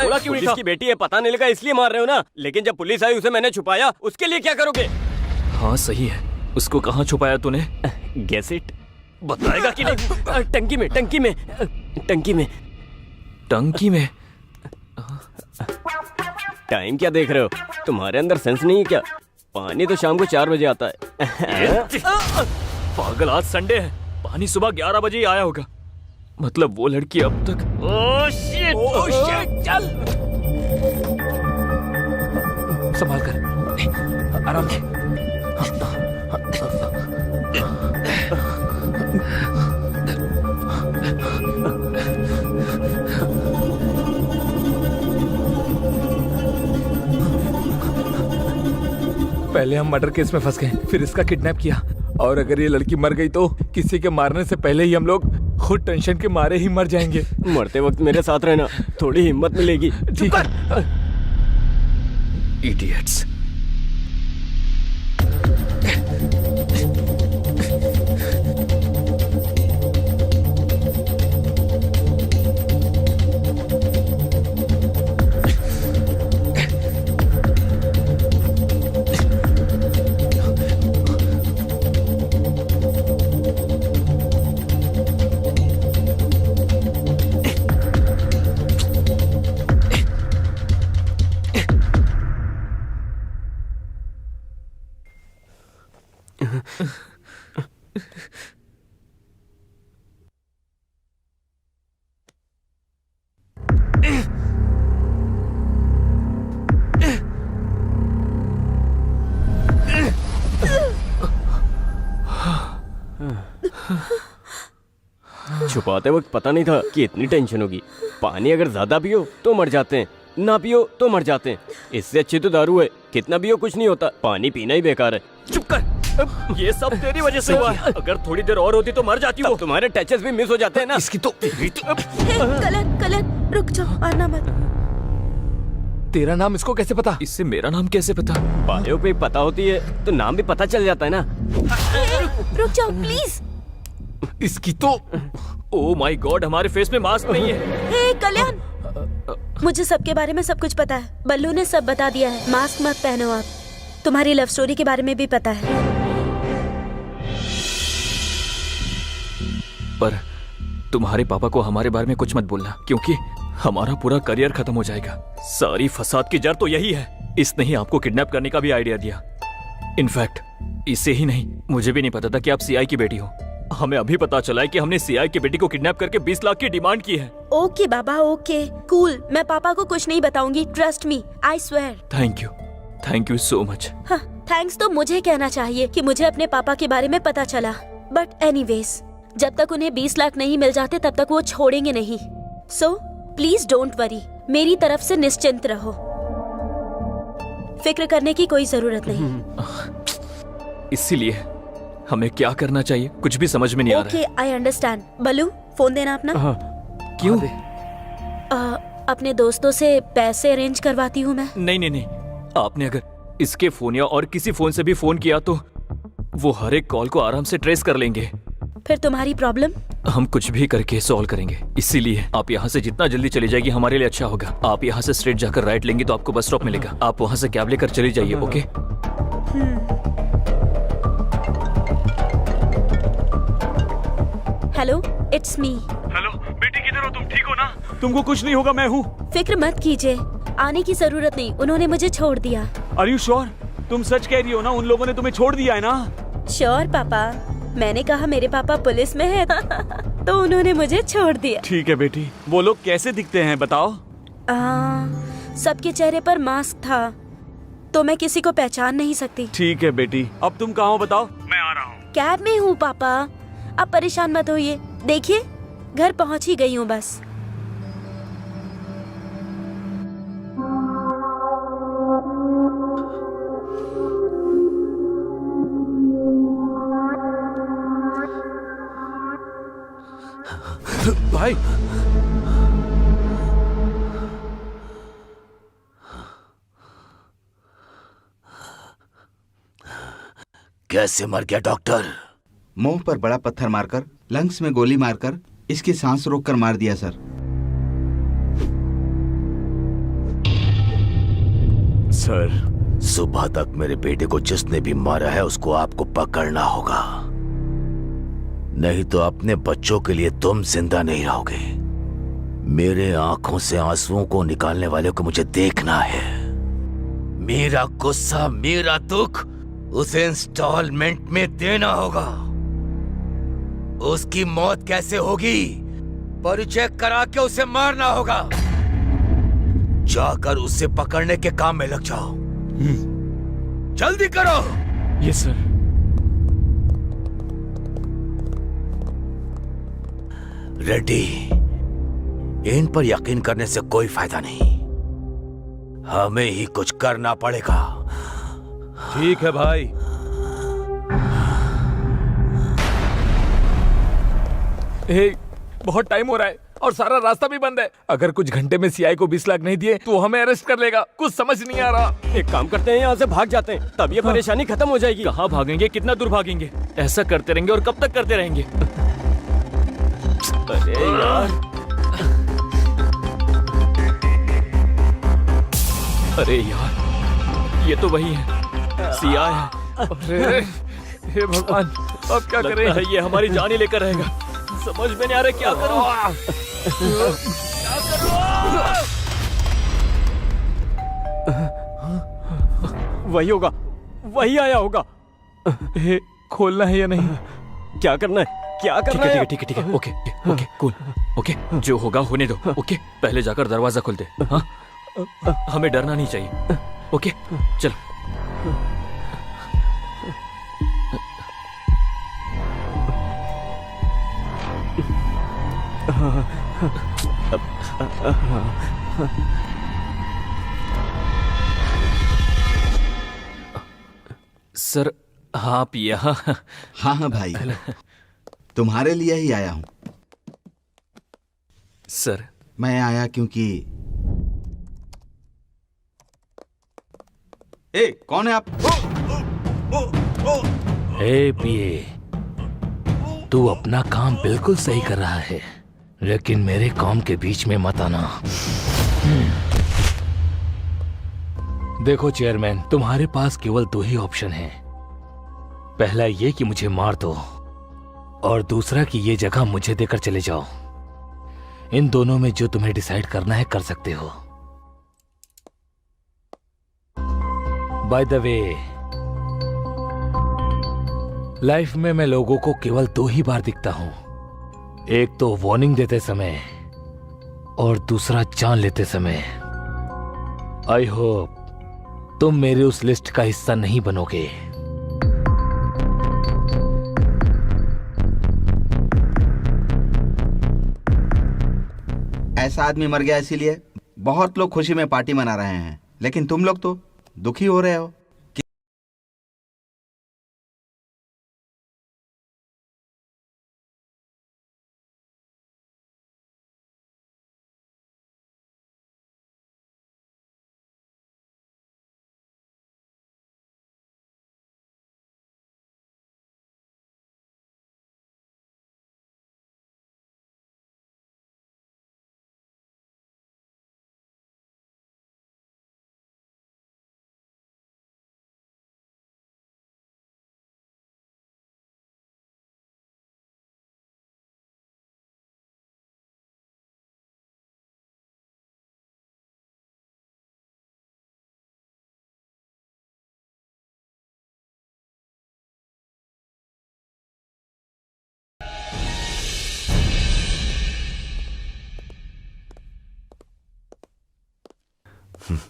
F: बोला क्यों नहीं था? पुलिस की बेटी है पता नहीं लगा इसलिए मार रहे हो ना, लेकिन जब पुलिस आई उसे मैंने छुपाया, उसके लिए क्या करोगे?
J: हाँ सही है, उसको कहाँ छुपाया तूने?
F: Guess it. बताएगा कि नहीं? टंकी में, टंकी में, टंकी में।
J: टंकी में?
F: टाइम क्या देख रहे हो? तुम्हारे अंदर सेंस नहीं है क्या? पानी तो शाम को 4 बजे आता है।
J: पागल, आज संडे है, पानी सुबह 11 बजे ही आया होगा। मतलब वो लड़की अब तक।
F: ओह शिट, चल।
I: संभाल कर, आराम से। पहले हम मर्डर केस में फंस गए, फिर इसका किडनैप किया, और अगर ये लड़की मर गई तो किसी के मारने से पहले ही हम लोग खुद टेंशन के मारे ही मर जाएंगे।
F: मरते वक्त मेरे साथ रहना, थोड़ी हिम्मत मिलेगी।
I: ठीक है।
J: इडियट्स।
F: छुपाते वक्त पता नहीं था कि इतनी टेंशन होगी। पानी अगर ज्यादा पियो तो मर जाते हैं, ना पियो तो मर जाते हैं। इससे अच्छी तो दारू है, कितना पियो कुछ नहीं होता, पानी पीना ही बेकार है।
J: चुप कर, ये सब तेरी वजह से हुआ है। अगर थोड़ी देर और होती तो मर जाती हो।
F: तुम्हारे टचेस भी मिस हो जाते हैं ना।
I: इसकी तो
A: कलन रुक जाओ, आना मत।
I: तेरा नाम इसको कैसे पता?
J: इससे मेरा नाम कैसे पता?
F: बायो पे पता होती है तो नाम भी पता चल जाता है ना।
A: रुक जाओ प्लीज।
I: इसकी तो
J: ओह माय गॉड, हमारे फेस में मास्क नहीं है।
A: हे कल्याण, मुझे सबके बारे में सब कुछ पता है। बल्लू ने सब बता दिया है। मास्क मत पहनो आप। तुम्हारी लव स्टोरी के बारे में भी पता है।
J: पर तुम्हारे पापा को हमारे बारे में कुछ मत बोलना, क्योंकि हमारा पूरा करियर खत्म हो जाएगा। सारी फसाद की जड़ तो यही है। इसने ही आपको किडनैप करने का भी आइडिया दिया। इनफैक्ट इसे ही नहीं, मुझे भी नहीं पता था कि आप सीआई की बेटी हो। हमें अभी पता चला है कि हमने सीआई की बेटी को किडनैप करके 20 लाख की डिमांड की है।
A: ओके बाबा, ओके कूल। मैं पापा को कुछ नहीं बताऊंगी, trust me, I swear.
J: Thank you so much.
A: हाँ, थैंक्स तो मुझे कहना चाहिए कि मुझे अपने पापा के बारे में पता चला। बट एनीवेज, जब तक उन्हें 20 लाख नहीं मिल जाते तब तक वो छोड़ेंगे नहीं। सो प्लीज डोंट वरी, मेरी तरफ से निश्चिंत रहो। फिक्र करने की कोई जरूरत नहीं।
J: इसीलिए हमें क्या करना चाहिए कुछ भी समझ में नहीं आ रहा
A: okay, I understand. Ballu, phone देना अपना।
J: है। क्यों?
A: अपने दोस्तों से पैसे अरेंज करवाती हूँ मैं।
J: नहीं, आपने अगर इसके फोन या और किसी फोन से भी फोन किया तो वो हर एक कॉल को आराम से ट्रेस कर लेंगे।
A: फिर तुम्हारी प्रॉब्लम?
J: हम कुछ भी करके सॉल्व करेंगे। इसीलिए आप यहाँ से जितना जल्दी चली जाएगी हमारे लिए अच्छा होगा। आप यहाँ से स्ट्रेट जाकर राइट लेंगे तो आपको बस स्टॉप मिलेगा। आप वहाँ से कैब लेकर चली जाइए। Okay?
A: Hello, it's me.
E: Hello बेटी, किधर हो तुम? ठीक हो ना? तुमको कुछ नहीं होगा, मैं हूँ।
A: फिक्र मत कीजिए, आने की जरूरत नहीं, उन्होंने मुझे छोड़ दिया।
E: Are you sure? तुम सच कह रही हो ना? उन लोगों ने तुम्हें छोड़ दिया है ना?
A: श्योर पापा, मैंने कहा मेरे पापा पुलिस में है तो उन्होंने मुझे छोड़ दिया।
E: ठीक है बेटी। वो लोग कैसे दिखते हैं बताओ?
A: सबके चेहरे पर मास्क था तो मैं किसी को पहचान नहीं सकती।
E: ठीक है बेटी, अब तुम कहाँ हो बताओ? मैं आ रहा हूँ।
A: कैब में हूँ पापा, अब परेशान मत होइए। देखिए घर पहुँच ही गई हूँ बस।
L: भाई,
H: कैसे मर गया डॉक्टर?
C: मुंह पर बड़ा पत्थर मारकर, लंग्स में गोली मारकर, इसकी सांस रोककर मार दिया सर।
H: सर, सुबह तक मेरे बेटे को जिसने भी मारा है उसको आपको पकड़ना होगा, नहीं तो अपने बच्चों के लिए तुम जिंदा नहीं रहोगे। मेरे आंखों से आंसुओं को निकालने वाले को मुझे देखना है। मेरा गुस्सा, मेरा दुख उसे इंस्टॉलमेंट में देना होगा। उसकी मौत कैसे होगी? परिचय करा के उसे मारना होगा। जाकर उसे पकड़ने के काम में लग जाओ। जल्दी करो।
J: Yes sir.
H: रेड्डी, इन पर यकीन करने से कोई फायदा नहीं, हमें ही कुछ करना पड़ेगा।
L: ठीक है भाई।
I: बहुत टाइम हो रहा है और सारा रास्ता भी बंद है। अगर कुछ घंटे में सीआई को 20 लाख नहीं दिए तो हमें अरेस्ट कर लेगा। कुछ समझ नहीं आ रहा।
F: एक काम करते हैं, यहाँ से भाग जाते हैं, तब ये परेशानी खत्म हो जाएगी।
J: कहाँ भागेंगे? कितना दूर भागेंगे? ऐसा करते रहेंगे और कब तक करते रहेंगे? अरे यार, अरे यार, ये तो वही है, सीआई है।
I: अरे हे भगवान, अब क्या करें?
J: लगता है ये हमारी जान ही लेकर रहेगा। समझ में नहीं आ रहा क्या करूं।
F: वही होगा, वही आया होगा।
I: हे, खोलना है या नहीं?
F: क्या करना है? क्या करना है?
J: ठीक है, ओके, कूल, ओके, जो होगा होने दो। ओके, पहले जाकर दरवाजा खोल दे। हाँ, हमें डरना नहीं चाहिए। ओके, चलो। सर, आप यहाँ?
C: हाँ भाई, तुम्हारे लिए ही आया हूँ।
J: सर,
C: मैं आया क्योंकि कौन है आप?
H: हे पीए, तू अपना काम बिल्कुल सही कर रहा है, लेकिन मेरे काम के बीच में मत आना। देखो चेयरमैन, तुम्हारे पास केवल 2 ही ऑप्शन हैं। पहला ये कि मुझे मार दो, और दूसरा कि ये जगह मुझे देकर चले जाओ। इन दोनों में जो तुम्हें डिसाइड करना है कर सकते हो। बाय द वे, लाइफ में मैं लोगों को केवल 2 ही बार दिखता हूं, एक तो वार्निंग देते समय और दूसरा जान लेते समय। आई होप तुम मेरे उस लिस्ट का हिस्सा नहीं बनोगे।
C: ऐसा आदमी मर गया इसीलिए बहुत लोग खुशी में पार्टी मना रहे हैं, लेकिन तुम लोग तो दुखी हो रहे हो?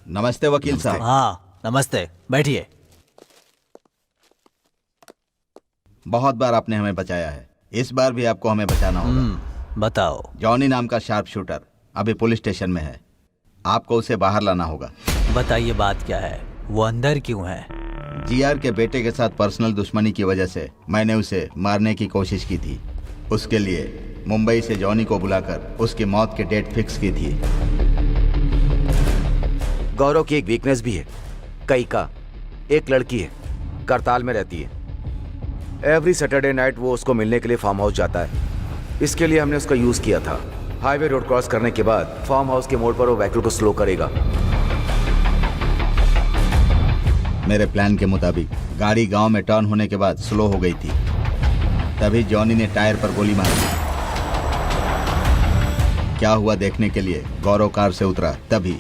C: नमस्ते वकील साहब।
G: हाँ नमस्ते, बैठिए।
C: बहुत बार आपने हमें बचाया है, इस बार भी आपको हमें बचाना होगा।
G: बताओ।
C: जॉनी नाम का शार्प शूटर अभी पुलिस स्टेशन में है, आपको उसे बाहर लाना होगा।
G: बताइए बात क्या है, वो अंदर क्यों है?
C: जीआर के बेटे के साथ पर्सनल दुश्मनी की वजह से मैंने उसे मारने की कोशिश की थी। उसके लिए मुंबई से जॉनी को बुलाकर उसकी मौत की डेट फिक्स की थी।
H: गौरव की एक वीकनेस भी है, कई का एक लड़की है, करताल में रहती है। एवरी सैटरडे नाइट वो उसको मिलने के लिए फार्म हाउस जाता है। इसके लिए हमने उसका यूज किया था। हाईवे रोड क्रॉस करने के बाद फार्म हाउस के मोड़ पर वो व्हीकल को स्लो करेगा।
C: मेरे प्लान के मुताबिक गाड़ी गांव में टर्न होने के बाद स्लो हो गई थी, तभी जॉनी ने टायर पर गोली मार दी। क्या हुआ देखने के लिए गौरव कार से उतरा, तभी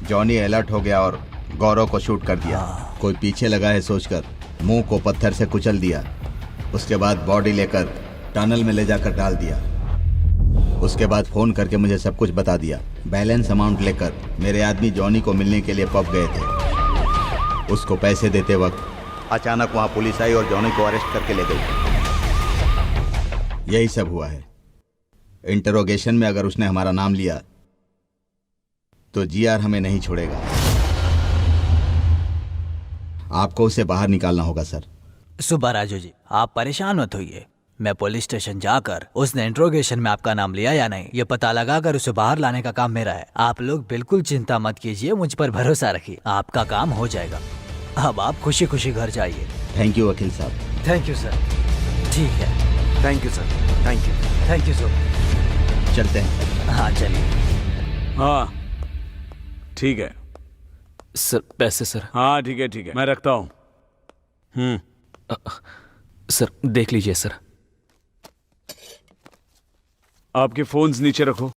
C: जॉनी अलर्ट हो गया और गौरव को शूट कर दिया। कोई पीछे लगा है सोचकर मुंह को पत्थर से कुचल दिया। उसके बाद बॉडी लेकर टनल में ले जाकर डाल दिया। उसके बाद फोन करके मुझे सब कुछ बता दिया। बैलेंस अमाउंट लेकर मेरे आदमी जॉनी को मिलने के लिए पब गए थे। उसको पैसे देते वक्त अचानक वहां पुलिस आई और जॉनी को अरेस्ट करके ले गई। यही सब हुआ है। इंटरोगेशन में अगर उसने हमारा नाम लिया तो जीआर हमें नहीं छोड़ेगा। आपको उसे बाहर निकालना होगा सर।
G: सुबह राजू जी, आप परेशान मत होइए। मैं पुलिस स्टेशन जाकर उसने इंट्रोगेशन में आपका नाम लिया या नहीं ये पता लगाकर उसे बाहर लाने का काम मेरा है। आप लोग बिल्कुल चिंता मत कीजिए, मुझ पर भरोसा रखिए, आपका काम हो जाएगा। अब आप खुशी खुशी घर जाइए।
C: थैंक यू वकील साहब।
G: Thank you sir. ठीक है,
H: thank you sir. Thank you.
G: Thank you sir.
C: चलते हैं।
G: हाँ चलिए।
E: हाँ ठीक है
J: सर। पैसे सर।
E: हाँ ठीक है मैं रखता हूँ।
J: सर देख लीजिए सर।
E: आपके फोन्स नीचे रखो।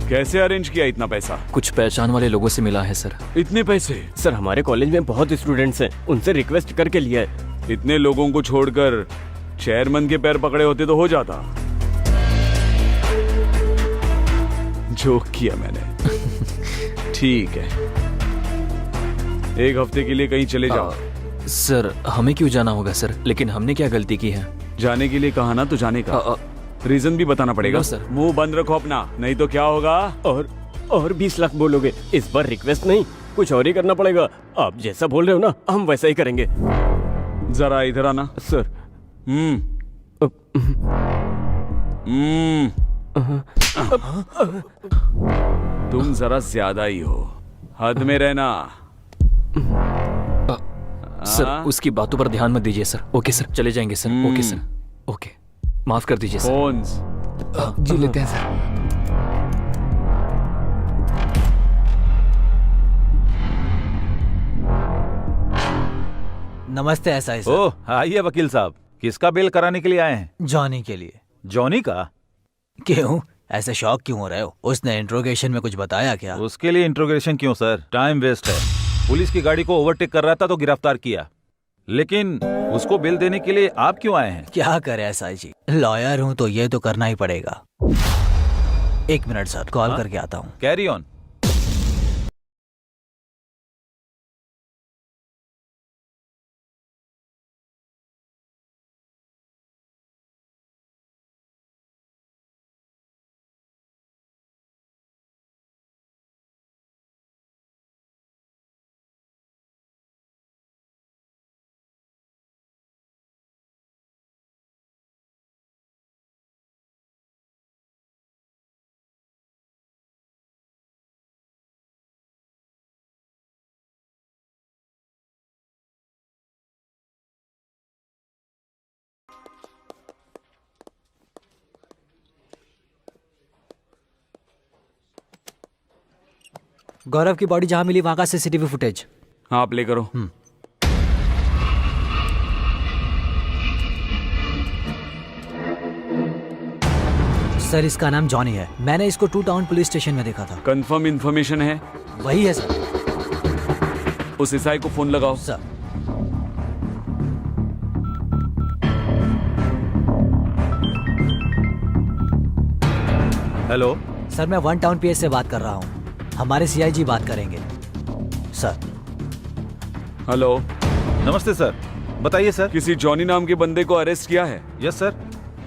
E: कैसे अरेंज किया इतना पैसा?
J: कुछ पहचान वाले लोगों से मिला है सर।
E: इतने पैसे?
F: सर हमारे कॉलेज में बहुत स्टूडेंट्स हैं, उनसे रिक्वेस्ट करके लिया है।
E: इतने लोगों को छोड़कर चेयरमैन के पैर पकड़े होते तो हो जाता। जोक किया मैंने। ठीक है, एक हफ्ते के लिए कहीं चले जाओ।
J: सर हमें क्यों जाना होगा सर? लेकिन हमने क्या गलती की है?
E: जाने के लिए कहा ना तो जाने का रीजन भी बताना पड़ेगा।
J: सर
E: मुंह बंद रखो अपना, नहीं तो क्या होगा?
F: और 20 लाख बोलोगे? इस बार रिक्वेस्ट नहीं, कुछ और ही करना पड़ेगा। आप जैसा बोल रहे हो ना, हम वैसा ही करेंगे।
E: जरा इधर आना
F: सर।
E: तुम जरा ज्यादा ही हो, हद में रहना।
J: सर उसकी बातों पर ध्यान मत दीजिए सर। ओके सर, चले जाएंगे सर। ओके सर, ओके माफ कर दीजिए सर।
E: फोन्स
J: जी लेते हैं सर।
G: नमस्ते एसआई सर।
L: ओह आइए वकील साहब, किसका बेल कराने के लिए आए हैं?
G: जॉनी के लिए।
L: जॉनी का?
G: क्यों ऐसे शॉक क्यों हो रहे हो? उसने इंट्रोगेशन में कुछ बताया क्या?
L: उसके लिए इंट्रोगेशन क्यों सर, टाइम वेस्ट है। पुलिस की गाड़ी को ओवरटेक कर रहा था तो गिरफ्तार किया, लेकिन उसको बेल देने के लिए आप क्यों आए हैं?
G: क्या करे एसआई जी, लॉयर हूँ तो ये तो करना ही पड़ेगा। एक मिनट सर, कॉल करके आता हूँ।
L: Carry on.
M: गौरव की बॉडी जहाँ मिली वहाँ का सीसीटीवी फुटेज।
E: हाँ प्ले करो।
M: सर इसका नाम जॉनी है, मैंने इसको 2 टाउन पुलिस स्टेशन में देखा था।
E: कंफर्म इन्फॉर्मेशन है?
M: वही है सर।
E: उस ईसाई को फोन लगाओ।
M: सर
L: हेलो
M: सर, मैं 1 टाउन पीएस से बात कर रहा हूँ, हमारे सीआईजी बात करेंगे सर।
E: हेलो।
L: नमस्ते सर, बताइए सर।
E: किसी जॉनी नाम के बंदे को अरेस्ट किया है?
L: यस सर,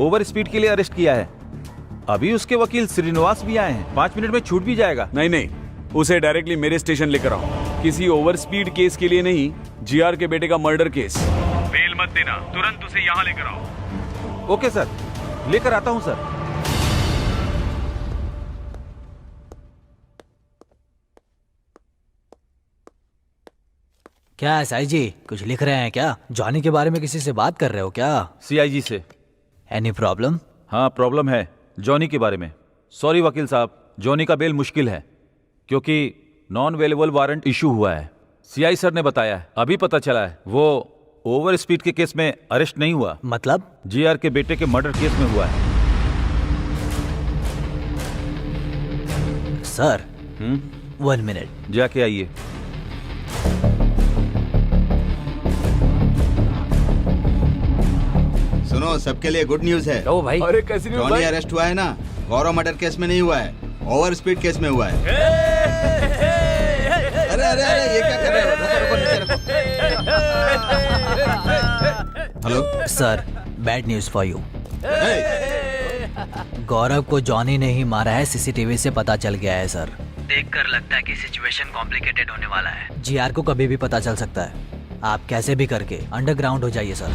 L: ओवर स्पीड के लिए अरेस्ट किया है। अभी उसके वकील श्रीनिवास भी आए हैं, 5 मिनट में छूट भी जाएगा।
E: नहीं, उसे डायरेक्टली मेरे स्टेशन लेकर आओ। किसी ओवर स्पीड केस के लिए नहीं, जीआर के बेटे का मर्डर केस। बेल मत देना, तुरंत उसे यहाँ लेकर आओ।
L: ओके सर, लेकर आता हूँ सर।
G: क्या एसआई जी कुछ लिख रहे हैं क्या? जॉनी के बारे में किसी से बात कर रहे हो क्या?
L: सीआईजी से।
G: Any problem?
L: हाँ प्रॉब्लम है, जॉनी के बारे में। सॉरी वकील साहब, जॉनी का बेल मुश्किल है क्योंकि नॉन अवेलेबल वारंट इशू हुआ है। सीआई सर ने बताया है, अभी पता चला है वो ओवर स्पीड के केस में अरेस्ट नहीं हुआ।
G: मतलब?
L: जीआर के बेटे के मर्डर केस में हुआ है।
G: Sir 1 minute.
L: जाके आइए।
C: सुनो, सबके लिए गुड न्यूज है।
I: ओ भाई।
E: अरे कैसी न्यूज़
C: जॉनी
E: भाई?
C: अरेस्ट हुआ है ना, गौरव मर्डर केस में नहीं हुआ है, ओवर स्पीड केस में हुआ है। अरे अरे अरे, ये क्या कर रहे हो? रुको, नीचे रखो। Hello
G: sir, bad news for you.
C: Hey,
G: Gaurav को जॉनी ने ही मारा है, सीसीटीवी से पता चल गया है सर। देखकर लगता है कि सिचुएशन कॉम्प्लिकेटेड होने वाला है। जीआर को कभी भी पता चल सकता है। आप कैसे भी करके अंडरग्राउंड हो जाइए सर।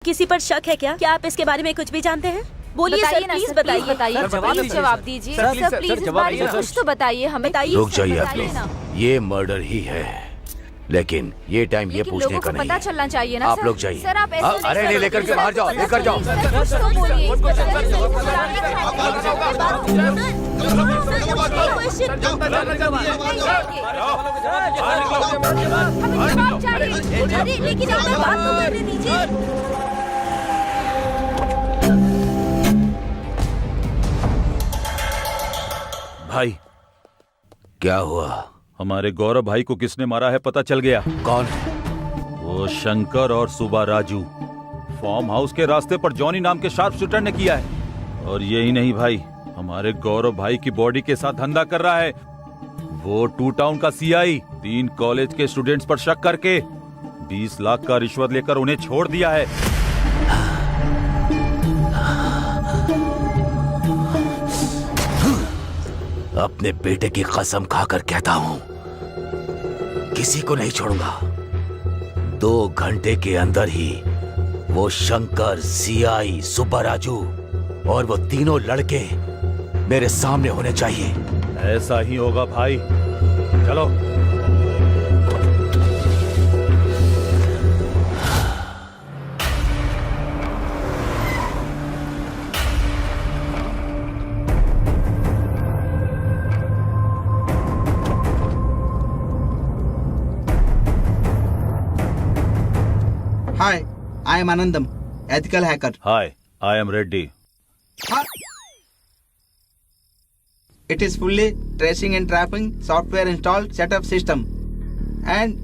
A: किसी पर शक है क्या? क्या आप इसके बारे में कुछ भी जानते हैं? बोलिए सर, प्लीज बताइए।
K: प्लीज जवाब दीजिए सर, प्लीज इस बारे में कुछ तो बताइए हमें।
H: रुक जाइए आप लोग, ये मर्डर ही है, लेकिन ये टाइम ये पूछने का नहीं
K: पता
H: है।
K: चलना चाहिए ना
H: आप
K: सर।
H: लोग जाइए।
K: सर आप ऐसे
H: अरे नहीं, लेकर के बाहर जाओ, लेकर जाओ।
K: कुछ तो बोलिए। अरे लेकिन आप बात तो करने दीजिए।
L: भाई
H: क्या हुआ?
L: हमारे गौरव भाई को किसने मारा है पता चल गया।
H: कौन?
L: वो शंकर और सुबा राजू। फार्म हाउस के रास्ते पर जॉनी नाम के शार्प शूटर ने किया है। और यही नहीं भाई, हमारे गौरव भाई की बॉडी के साथ धंधा कर रहा है। वो 2 टाउन का सीआई 3 कॉलेज के स्टूडेंट्स पर शक करके 20 लाख का रिश्वत लेकर उन्हें छोड़ दिया है।
H: अपने बेटे की कसम खाकर कहता हूं, किसी को नहीं छोड़ूंगा। 2 घंटे के अंदर ही वो शंकर, सीआई, सुब्बा राजू और वो तीनों लड़के मेरे सामने होने चाहिए।
L: ऐसा ही होगा भाई, चलो।
C: Hi, I am Anandam, ethical hacker.
L: Hi, I am Reddy.
C: It is fully tracing and trapping software installed setup system. And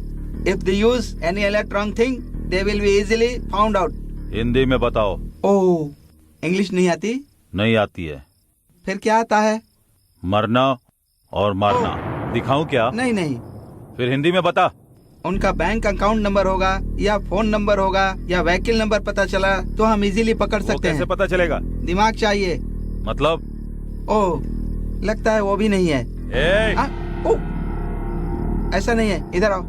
C: if they use any electronic thing, they will be easily found out.
L: Hindi में बताओ।
C: Oh, English नहीं आती?
L: नहीं आती है।
C: फिर क्या आता है?
L: मरना और मारना। दिखाऊं क्या?
C: नहीं नहीं।
L: फिर हिंदी में बता।
C: उनका बैंक अकाउंट नंबर होगा या फोन नंबर होगा या व्हीकल नंबर पता चला तो हम इजीली पकड़ सकते हैं।
L: कैसे पता चलेगा?
C: दिमाग चाहिए।
L: मतलब?
C: ओह, लगता है वो भी नहीं है। ऐसा नहीं है, इधर आओ।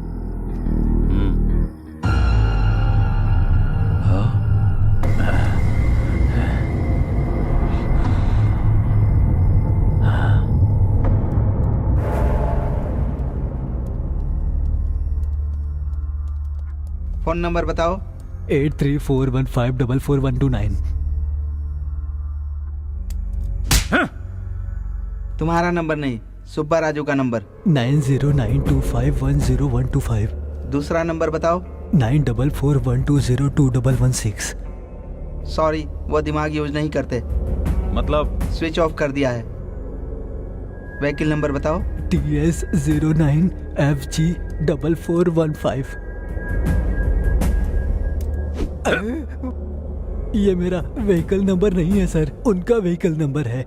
C: फोन नंबर बताओ।
M: 8341544129।
C: तुम्हारा नंबर नहीं, सुब्बा राजू का नंबर।
M: 9092510125।
C: दूसरा नंबर बताओ।
M: 9441202116।
C: सॉरी, वो दिमाग यूज नहीं करते।
L: मतलब?
C: स्विच ऑफ कर दिया है। व्हीकल नंबर बताओ।
M: TS09FG4415। ये मेरा व्हीकल नंबर नहीं है सर, उनका व्हीकल नंबर है।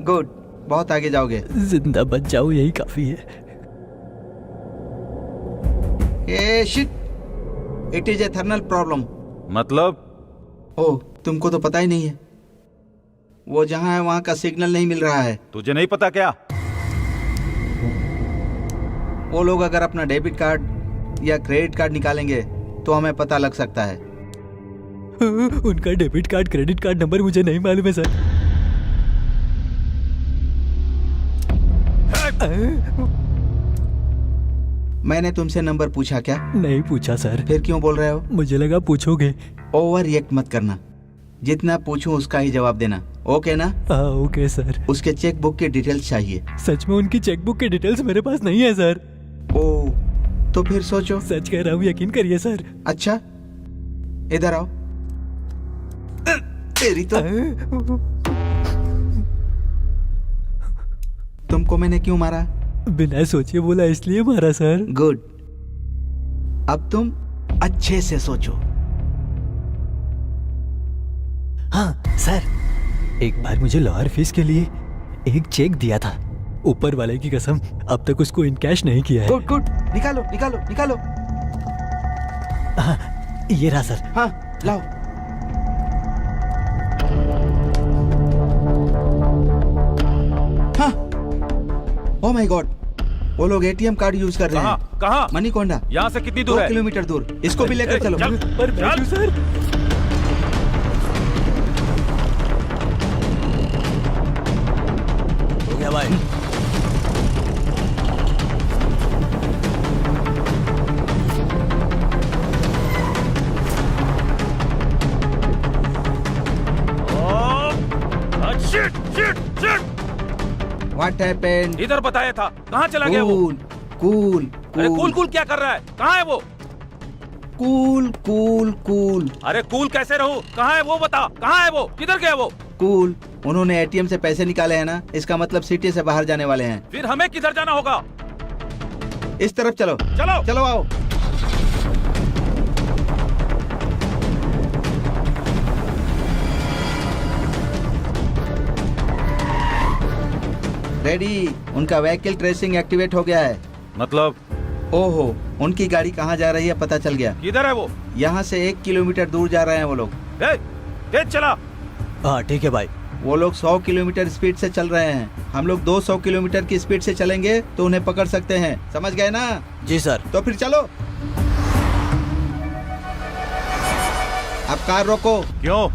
C: गुड, बहुत आगे जाओगे।
M: जिंदा बच जाओ, यही काफी है।
C: Ah shit, it is a thermal problem.
L: मतलब?
C: ओह, तुमको तो पता ही नहीं है। वो जहाँ है वहाँ का सिग्नल नहीं मिल रहा है।
L: तुझे नहीं पता क्या?
C: वो लोग अगर अपना डेबिट कार्ड या क्रेडिट कार्ड निकालेंगे तो हमें पता लग सकता है।
M: उनका debit card, credit card number मुझे नहीं मालूम है सर।
C: मैंने तुमसे नंबर पूछा क्या?
M: नहीं पूछा सर।
C: फिर क्यों बोल रहे हो?
M: मुझे लगा पूछोगे।
C: ओवर रिएक्ट मत करना, जितना पूछूं उसका ही जवाब देना, ओके ना?
M: हाँ ओके सर।
C: उसके चेक बुक की डिटेल्स चाहिए।
M: सच में उनकी चेक बुक की डिटेल्स मेरे पास नहीं है सर।
C: ओ, तो फिर सोचो।
M: सच कह रहा हूँ, यकीन करिए सर।
C: अच्छा, इधर आओ। तेरी तो। तुमको मैंने क्यों मारा?
M: बिना सोचे बोला इसलिए मारा सर।
C: गुड, अब तुम अच्छे से सोचो।
M: हाँ सर, एक बार मुझे लॉयर फीस के लिए एक चेक दिया था। ऊपर वाले की कसम, अब तक उसको इन कैश नहीं किया है।
C: गुड गुड, निकालो निकालो निकालो।
M: हाँ, ये रहा सर।
C: हाँ लाओ। हाँ, ओह माय गॉड, वो लोग एटीएम कार्ड यूज कर रहे हैं।
L: कहाँ?
C: मणिकोंडा।
L: यहाँ से कितनी दूर है?
C: 2 किलोमीटर दूर। इसको भी लेकर चलो।
M: पर मैं क्यों सर?
G: हो गया भाई।
C: What happened?
L: इधर बताया था, कहाँ चला गया वो?
C: कूल
L: अरे कूल कूल क्या कर रहा है? कहाँ है वो?
C: Cool cool cool.
L: अरे कूल कैसे रहूं? कहाँ है वो? बता, कहाँ है वो? किधर गया वो?
C: कूल, उन्होंने एटीएम से पैसे निकाले हैं ना, इसका मतलब सिटी से बाहर जाने वाले हैं।
L: फिर हमें किधर जाना होगा?
C: इस तरफ चलो।
L: चलो
C: चलो आओ। रेडी, उनका व्हीकल ट्रेसिंग एक्टिवेट हो गया है।
L: मतलब?
C: ओहो, उनकी गाड़ी कहाँ जा रही है पता चल गया।
L: किधर है वो?
C: यहाँ से 1 किलोमीटर दूर जा रहे हैं वो लोग।
L: तेज चला।
M: हाँ ठीक है भाई।
C: वो लोग 100 किलोमीटर स्पीड से चल रहे हैं, हम लोग 200 किलोमीटर की स्पीड से चलेंगे तो उन्हें पकड़ सकते हैं, समझ गए ना?
M: जी सर।
C: तो फिर चलो। अब कार रोको।
L: क्यों?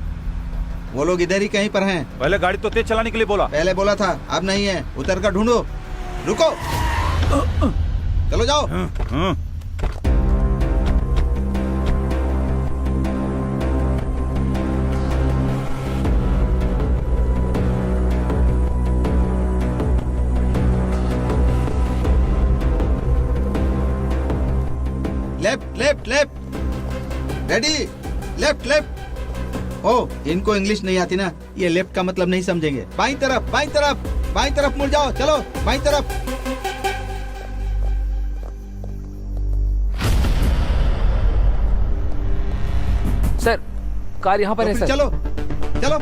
C: वो लोग इधर ही कहीं पर हैं।
L: पहले गाड़ी तो तेज चलाने के लिए बोला।
C: पहले बोला था, अब नहीं है। उतर कर ढूंढो। रुको, चलो जाओ। Left left left, ready, left left. Oh, इनको इंग्लिश नहीं आती ना, ये लेफ्ट का मतलब नहीं समझेंगे। बाईं तरफ, बाईं तरफ, बाईं तरफ मुड़ जाओ, चलो बाईं तरफ।
I: सर, कार यहाँ पर है सर।
C: चलो चलो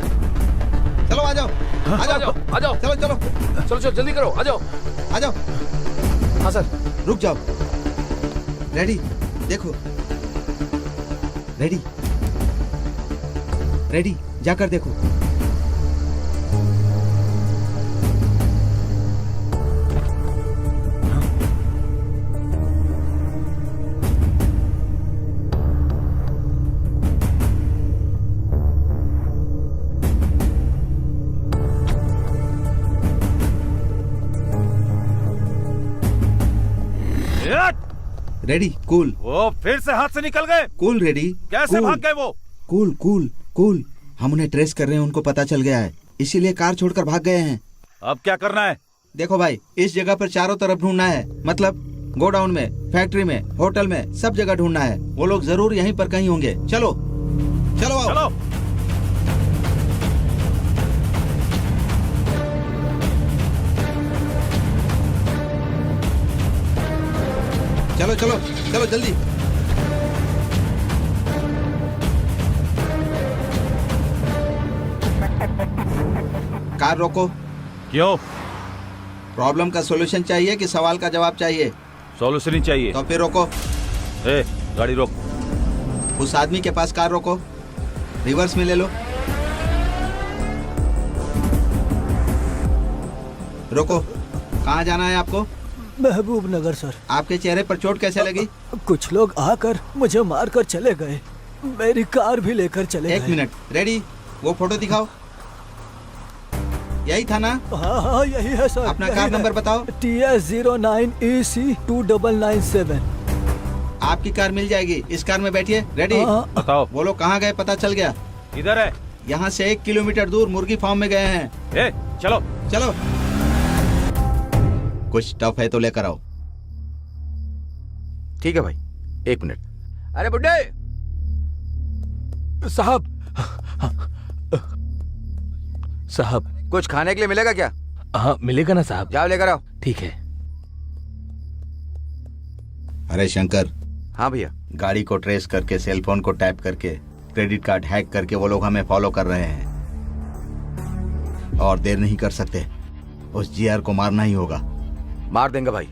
C: चलो, आ जाओ आ जाओ
I: आ जाओ,
C: चलो चलो
I: चलो चलो, जल्दी करो, आ जाओ
C: आ जाओ।
I: हाँ सर।
C: रुक जाओ। रेडी, देखो, रेडी रेडी, जाकर देखो। Ready, cool.
L: वो फिर से हाथ से निकल गए।
C: Cool ready.
L: कैसे भाग गए वो?
C: कूल कूल कूल, हम उन्हें ट्रेस कर रहे हैं, उनको पता चल गया है, इसीलिए कार छोड़कर भाग गए हैं।
L: अब क्या करना है?
C: देखो भाई, इस जगह पर चारों तरफ ढूंढना है, मतलब गोडाउन में, फैक्ट्री में, होटल में, सब जगह ढूंढना है। वो लोग जरूर यहीं पर कहीं होंगे। चलो चलो आओ।
L: चलो।
C: चलो चलो चलो जल्दी। कार रोको।
L: क्यों?
C: प्रॉब्लम का सॉल्यूशन चाहिए कि सवाल का जवाब चाहिए?
L: सॉल्यूशन ही चाहिए।
C: तो फिर रोको।
L: गाड़ी रोक।
C: उस आदमी के पास कार रोको, रिवर्स में ले लो। रोको। कहाँ जाना है आपको?
M: महबूब नगर सर।
C: आपके चेहरे पर चोट कैसे लगी?
M: कुछ लोग आकर मुझे मारकर चले गए, मेरी कार भी लेकर चले गए।
C: एक मिनट, रेडी, वो फोटो दिखाओ। यही था ना?
M: हाँ हाँ यही है सर।
C: अपना कार नंबर बताओ।
M: TS09EC2997।
C: आपकी कार मिल जाएगी, इस कार में बैठिए। रेडी?
L: बताओ।
C: वो लोग कहाँ गए पता चल गया।
L: इधर है।
C: यहाँ से 1 किलोमीटर दूर मुर्गी फार्म में गए हैं।
L: चलो
C: चलो। कुछ टफ है तो लेकर आओ।
H: ठीक है भाई, 1 मिनट। अरे बुड्ढे
I: साहब, साहब
H: कुछ खाने के लिए मिलेगा क्या?
I: हाँ मिलेगा ना साहब।
H: जाओ लेकर आओ।
I: ठीक है।
C: अरे शंकर।
H: हाँ भैया।
C: गाड़ी को ट्रेस करके, सेल फोन को टैप करके, क्रेडिट कार्ड हैक करके वो लोग हमें फॉलो कर रहे हैं, और देर नहीं कर सकते। उस जीआर को मारना ही होगा।
H: मार देंगे भाई,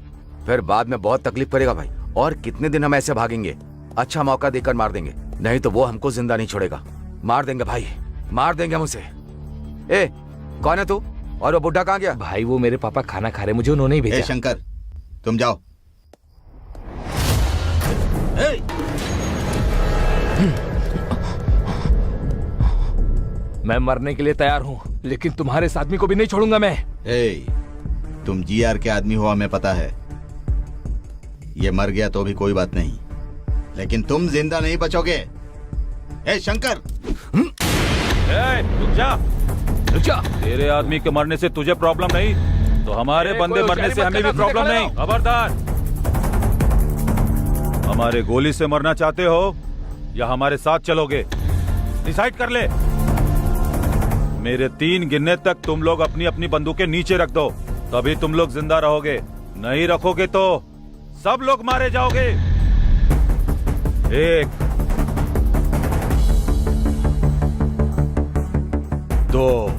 H: फिर बाद में बहुत तकलीफ करेगा भाई। और कितने दिन हम ऐसे भागेंगे? अच्छा मौका देकर मार देंगे, नहीं तो वो हमको जिंदा नहीं छोड़ेगा। मार देंगे भाई, मार देंगे हम उसे। कौन है तू? और वो बुढ़ा कहाँ गया?
I: भाई वो मेरे पापा खाना खा रहे, मुझे उन्होंने ही भेजा।
C: शंकर, तुम जाओ।
I: मैं मरने के लिए तैयार हूँ, लेकिन तुम्हारे इस आदमी को भी नहीं छोड़ूंगा मैं।
C: तुम जीआर के आदमी हो, हमें पता है। ये मर गया तो भी कोई बात नहीं, लेकिन तुम जिंदा नहीं बचोगे। शंकर,
L: रुक जा, रुक जा। तेरे आदमी के मरने से तुझे प्रॉब्लम नहीं, तो हमारे बंदे मरने से हमें भी प्रॉब्लम नहीं। खबरदार। हमारे गोली से मरना चाहते हो या हमारे साथ चलोगे? डिसाइड कर ले। मेरे 3 गिनने तक तुम लोग अपनी अपनी बंदूकें नीचे रख दो, तभी तुम लोग जिंदा रहोगे। नहीं रखोगे तो सब लोग मारे जाओगे। 1 2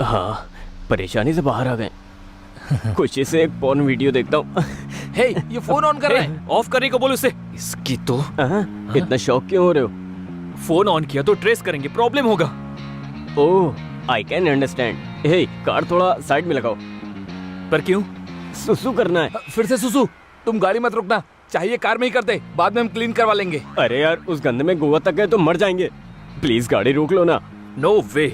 F: हाँ, परेशानी से बाहर आ गए। खुशी से एक पॉर्न वीडियो देखता हूँ।
I: हे, ये फोन ऑन कर रहा है।
J: ऑफ करने को बोल उसे। इसकी तो
F: इतना शौक क्यों हो रहे हो?
J: फोन ऑन किया तो ट्रेस करेंगे, प्रॉब्लम होगा।
F: Oh, I can understand. Hey, car थोड़ा साइड में लगाओ।
J: पर क्यों?
F: सुसु करना है।
I: फिर से सुसु। तुम गाड़ी मत रुकना, चाहिए कार में ही कर दे, बाद में हम क्लीन करवा लेंगे।
F: अरे यार, उस गंदे में गोवा तक गए तो मर जाएंगे। प्लीज गाड़ी रोक लो ना।
J: नो वे,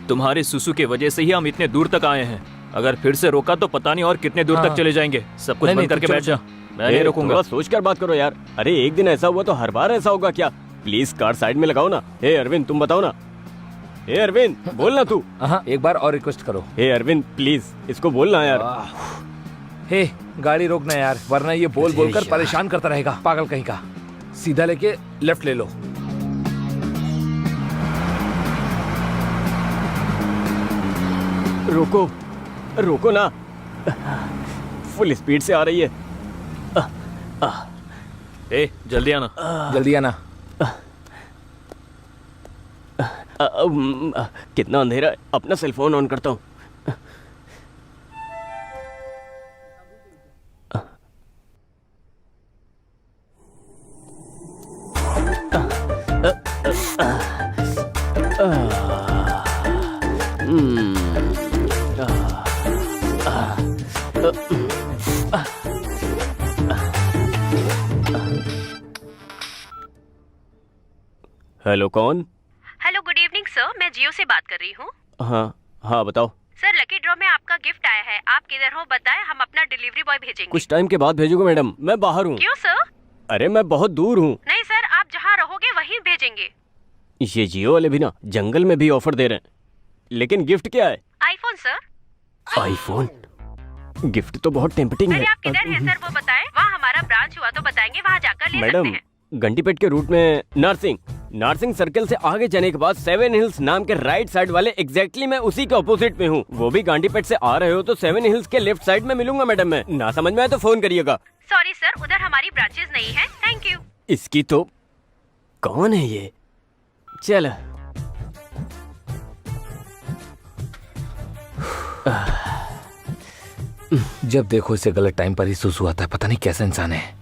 J: तुम्हारे सुसु के वजह से ही हम इतने दूर तक आए हैं। अगर फिर से रोका तो पता नहीं और कितने दूर तक चले जाएंगे। सब कुछ बंद करके बैठ जा, मैं नहीं रोकूंगा।
F: सोच कर बात करो यार। अरे एक दिन ऐसा हुआ तो हर बार ऐसा होगा क्या? प्लीज कार साइड में लगाओ ना। हे अरविंद, तुम बताओ ना। हे अरविंद, बोलना तू।
I: हाँ, एक बार और रिक्वेस्ट करो।
F: हे अरविंद, प्लीज इसको बोलना यार।
I: हे, गाड़ी रोकना यार, वरना ये बोल बोल कर परेशान करता रहेगा, पागल कहीं का। सीधा लेके लेफ्ट ले लो।
F: रोको, रोको ना। फुल स्पीड से आ रही है।
J: ए, जल्दी आना।
I: जल्दी आना।
F: कितना अंधेरा है। अपना सेल फोन ऑन करता हूँ। हेलो, कौन?
B: हेलो, गुड इवनिंग सर, मैं जियो से बात कर रही हूँ।
F: हाँ हाँ, बताओ।
B: सर, लकी ड्रॉ में आपका गिफ्ट आया है। आप किधर हो बताएं, हम अपना डिलीवरी बॉय भेजेंगे।
F: कुछ टाइम के बाद भेजोगे मैडम, मैं बाहर हूँ।
B: क्यों सर?
F: अरे मैं बहुत दूर हूँ।
B: नहीं सर, आप जहाँ रहोगे वहीं भेजेंगे।
F: ये जियो वाले भी ना जंगल में भी ऑफर दे रहे हैं। लेकिन गिफ्ट क्या है?
B: IPhone sir.
F: आईफोन? गिफ्ट तो बहुत टेम्पटिंग है।
B: अरे आप किधर हैं सर, वो बताएं। वहाँ हमारा ब्रांच हुआ तो बताएंगे, वहाँ जाकर ले सकते
F: मैडम,
B: हैं।
F: घंटीपेट के रूट में नार्सिंग सर्कल से आगे जाने के बाद 7 हिल्स नाम के राइट साइड वाले एग्जैक्टली मैं उसी के ऑपोजिट में हूँ। वो भी घंटीपेट से आ रहे हो तो 7 हिल्स के लेफ्ट साइड में मिलूंगा मैडम। मैं ना समझ में आए तो फोन करिएगा।
B: सॉरी सर, उधर हमारी ब्रांचेस नहीं है। Thank you.
F: इसकी तो कौन है ये? चल
I: जब देखो इसे गलत टाइम पर ही सुसु आता है, पता नहीं कैसा इंसान है।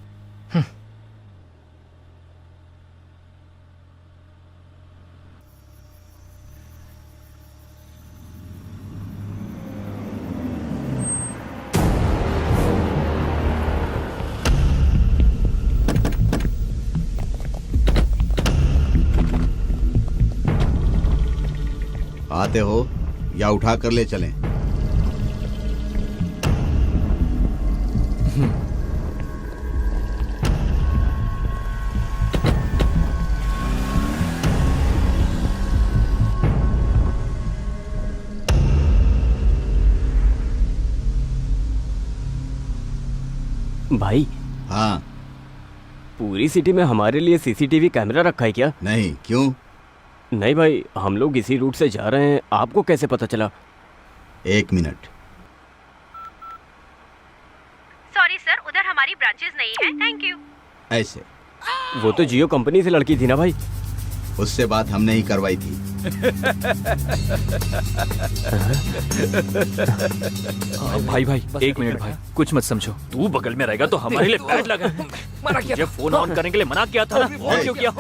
C: आते हो या उठा कर ले चलें?
F: भाई।
C: हाँ।
F: पूरी सिटी में हमारे लिए सीसीटीवी कैमरा रखा है क्या?
C: नहीं, क्यों?
F: नहीं भाई, हम लोग इसी रूट से जा रहे हैं, आपको कैसे पता चला?
C: 1 मिनट।
B: सॉरी सर, उधर हमारी ब्रांचेस नहीं है। Thank you.
C: ऐसे?
F: वो तो जियो कंपनी से लड़की थी ना भाई।
C: उससे बात हमने ही करवाई थी।
J: भाई भाई, 1 मिनट भाई, कुछ मत समझो। तू बगल में रहेगा तो हमारे लिए बैड लगा।
I: मना किया
J: ये फोन ऑन करने के लिए मना किया था ना, ऑन क्यों किया?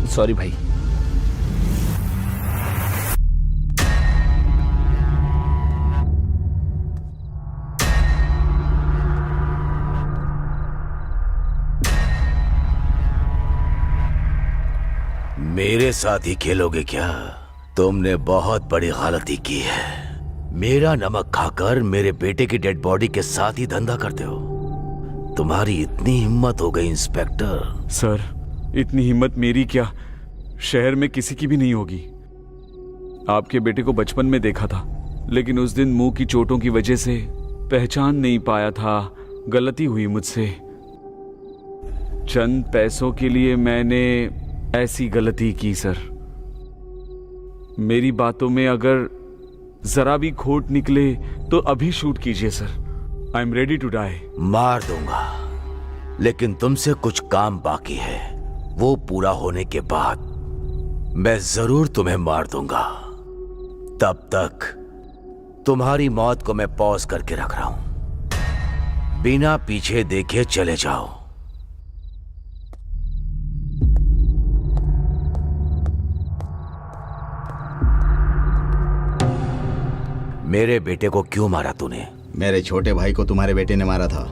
I: सॉरी भाई।
H: मेरे साथ ही खेलोगे क्या? तुमने बहुत बड़ी गलती की है। मेरा नमक खाकर मेरे बेटे की डेड बॉडी के साथ ही धंधा करते हो। तुम्हारी इतनी हिम्मत हो गई इंस्पेक्टर।
E: सर, इतनी हिम्मत मेरी क्या, शहर में किसी की भी नहीं होगी। आपके बेटे को बचपन में देखा था, लेकिन उस दिन मुंह की चोटों की वजह से पहचान नहीं पाया था। गलती हुई मुझसे। चंद पैसों के लिए मैंने ऐसी गलती की सर। मेरी बातों में अगर जरा भी खोट निकले तो अभी शूट कीजिए sir. I am ready to die.
H: मार दूंगा, लेकिन तुमसे कुछ काम बाकी है। वो पूरा होने के बाद मैं जरूर तुम्हें मार दूंगा। तब तक तुम्हारी मौत को मैं पॉज करके रख रहा हूं। बिना पीछे देखे चले जाओ। मेरे बेटे को क्यों मारा तूने?
C: मेरे छोटे भाई को तुम्हारे बेटे ने मारा था।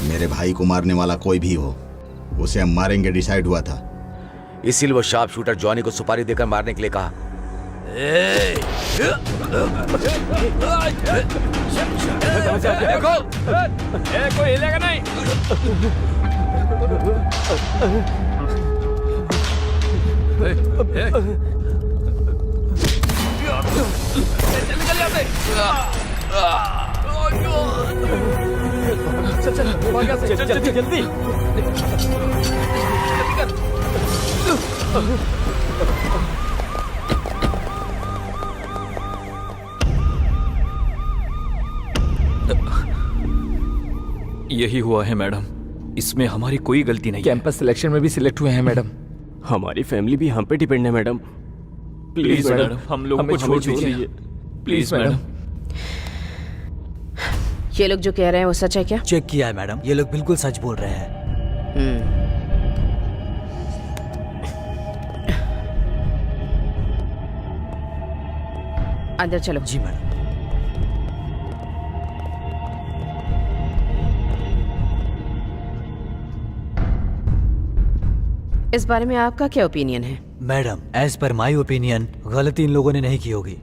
C: मेरे भाई को मारने वाला कोई भी हो, उसे हम मारेंगे डिसाइड हुआ था।
H: इसीलिए वो शार्प शूटर जॉनी को सुपारी देकर मारने के लिए कहा।
I: देखो, कोई हिलेगा नहीं। निकल यहाँ से। चल जल्दी।
J: यही हुआ है मैडम, इसमें हमारी कोई गलती नहीं।
I: कैंपस सिलेक्शन में भी सिलेक्ट हुए हैं मैडम।
F: हमारी फैमिली भी हम पे डिपेंड है मैडम।
J: प्लीज मैडम, हम लोगों को छोड़ दीजिए प्लीज मैडम।
B: ये लोग जो कह रहे हैं वो सच है क्या?
G: चेक किया है मैडम, ये लोग बिल्कुल सच बोल रहे हैं।
B: अंदर चलो।
G: जी मैडम।
B: इस बारे में आपका क्या ओपिनियन है?
G: Madam, as per my opinion गलती इन लोगों ने नहीं की होगी,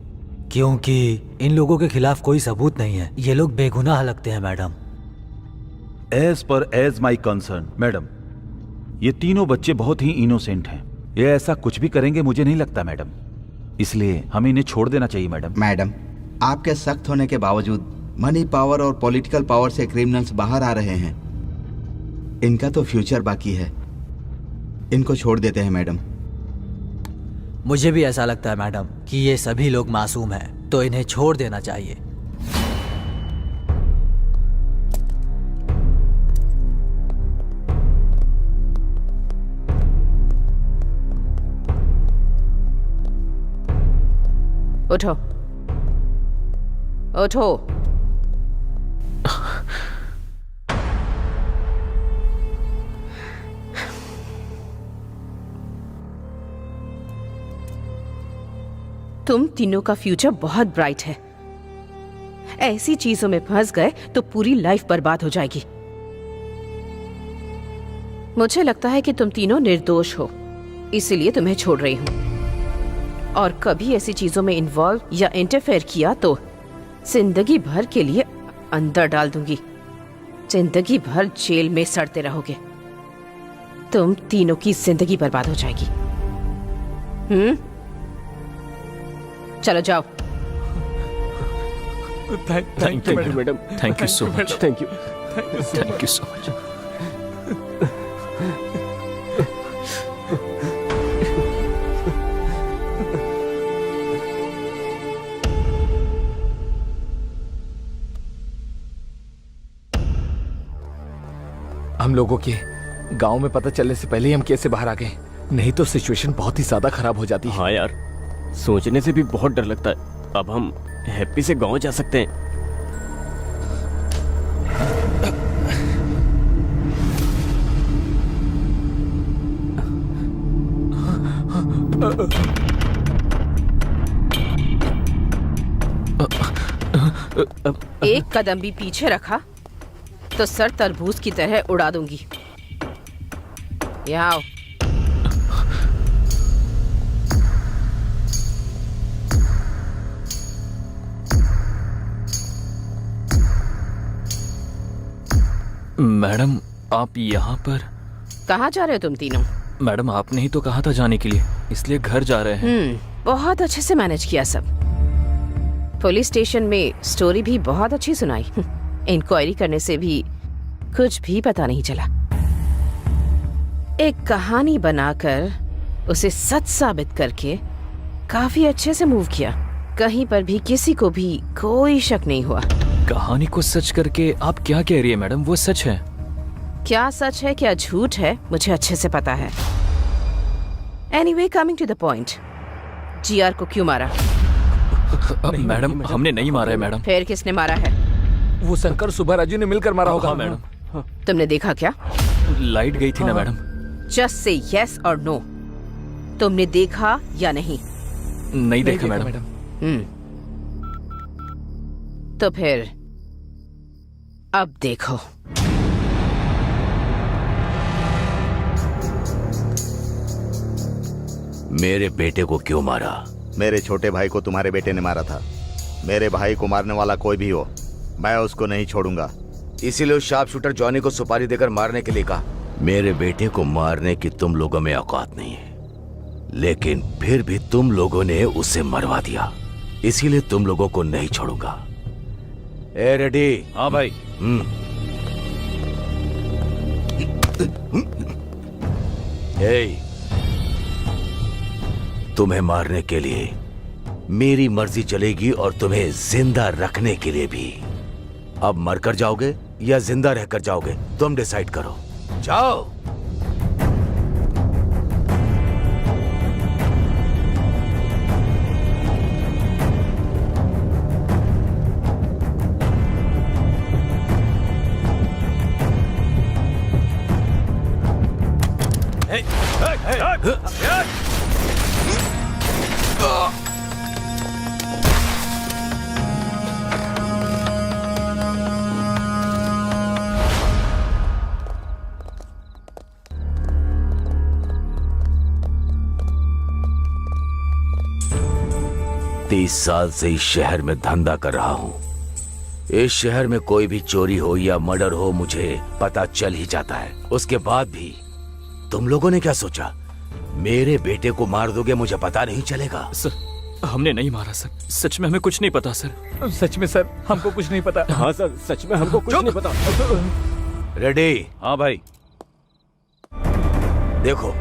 G: क्योंकि इन लोगों के खिलाफ कोई सबूत नहीं है। ये लोग बेगुनाह लगते हैं madam.
L: As my concern madam, ये तीनों बच्चे बहुत ही इनोसेंट हैं। ये ऐसा कुछ भी करेंगे मुझे नहीं लगता मैडम, इसलिए हमें इन्हें छोड़ देना चाहिए मैडम।
C: मैडम, आपके सख्त होने के बावजूद मनी पावर और पॉलिटिकल पावर से क्रिमिनल्स बाहर आ रहे हैं। इनका तो फ्यूचर बाकी है, इनको छोड़ देते हैं मैडम।
G: मुझे भी ऐसा लगता है मैडम कि ये सभी लोग मासूम हैं, तो इन्हें छोड़ देना चाहिए।
B: उठो उठो। तुम तीनों का फ्यूचर बहुत ब्राइट है। ऐसी चीजों में फंस गए तो पूरी लाइफ बर्बाद हो जाएगी। मुझे लगता है कि तुम तीनों निर्दोष हो, इसीलिए तुम्हें छोड़ रही हूं। और कभी ऐसी चीजों में इन्वॉल्व या इंटरफेयर किया तो जिंदगी भर के लिए अंदर डाल दूंगी। जिंदगी भर जेल में सड़ते रहोगे। तुम तीनों की जिंदगी बर्बाद हो जाएगी। चलो जाओ।
F: Thank you madam.
J: Thank you so much.
F: Thank you
J: so much.
I: हम लोगों के गांव में पता चलने से पहले ही हम कैसे बाहर आ गए, नहीं तो सिचुएशन बहुत ही ज्यादा खराब हो जाती है।
F: हाँ यार, सोचने से भी बहुत डर लगता है। अब हम हैप्पी से गांव जा सकते हैं।
B: एक कदम भी पीछे रखा तो सर तरबूज की तरह उड़ा दूंगी। यहाँ आओ।
J: मैडम, आप यहाँ पर?
B: कहाँ जा रहे हो तुम तीनों?
J: मैडम, आपने ही तो कहा था जाने के लिए, इसलिए घर जा रहे हैं।
B: बहुत अच्छे से मैनेज किया सब। पुलिस स्टेशन में स्टोरी भी बहुत अच्छी सुनाई। इंक्वायरी करने से भी कुछ भी पता नहीं चला। एक कहानी बनाकर उसे सच साबित करके काफी अच्छे से मूव किया। कहीं पर भी किसी को भी कोई शक नहीं हुआ।
J: कहानी को सच करके आप क्या कह रही है मैडम? वो सच है।
B: क्या सच है क्या झूठ है मुझे अच्छे से पता है। Anyway, coming to the point, GR को क्यों मारा?
J: मैडम, हमने नहीं मारा है मैडम।
B: फिर किसने मारा है?
I: वो शंकर सुब्बा राजू ने मिलकर मारा होगा।
J: हाँ मैडम।
B: तुमने देखा क्या?
J: लाइट गई थी ना मैडम।
B: जस्ट से यस और नो, तुमने देखा या नहीं?
J: नहीं देखा मैडम।
B: तो फिर अब देखो।
H: मेरे बेटे को क्यों मारा?
C: मेरे छोटे भाई को तुम्हारे बेटे ने मारा था। मेरे भाई को मारने वाला कोई भी हो, मैं उसको नहीं छोड़ूंगा।
H: इसीलिए उस शार्प शूटर जॉनी को सुपारी देकर मारने के लिए कहा। मेरे बेटे को मारने की तुम लोगों में औकात नहीं है, लेकिन फिर भी तुम लोगों ने उसे मरवा दिया, इसीलिए तुम लोगों को नहीं छोड़ूंगा। ए रेडी?
L: हाँ भाई।
H: ए, तुम्हें मारने के लिए मेरी मर्जी चलेगी और तुम्हें जिंदा रखने के लिए भी। अब मरकर जाओगे या जिंदा रहकर जाओगे, तुम डिसाइड करो। जाओ। तीस साल से इस शहर में धंधा कर रहा हूं। इस शहर में कोई भी चोरी हो या मर्डर हो, मुझे पता चल ही जाता है। उसके बाद भी तुम लोगों ने क्या सोचा? मेरे बेटे को मार दोगे, मुझे पता नहीं चलेगा?
J: सर, हमने नहीं मारा सर। सच में हमें कुछ नहीं पता सर।
I: सच में सर, हमको कुछ नहीं पता।
F: हाँ सर, सच में हमको कुछ नहीं पता।
H: रेडी?
L: हाँ भाई।
H: देखो,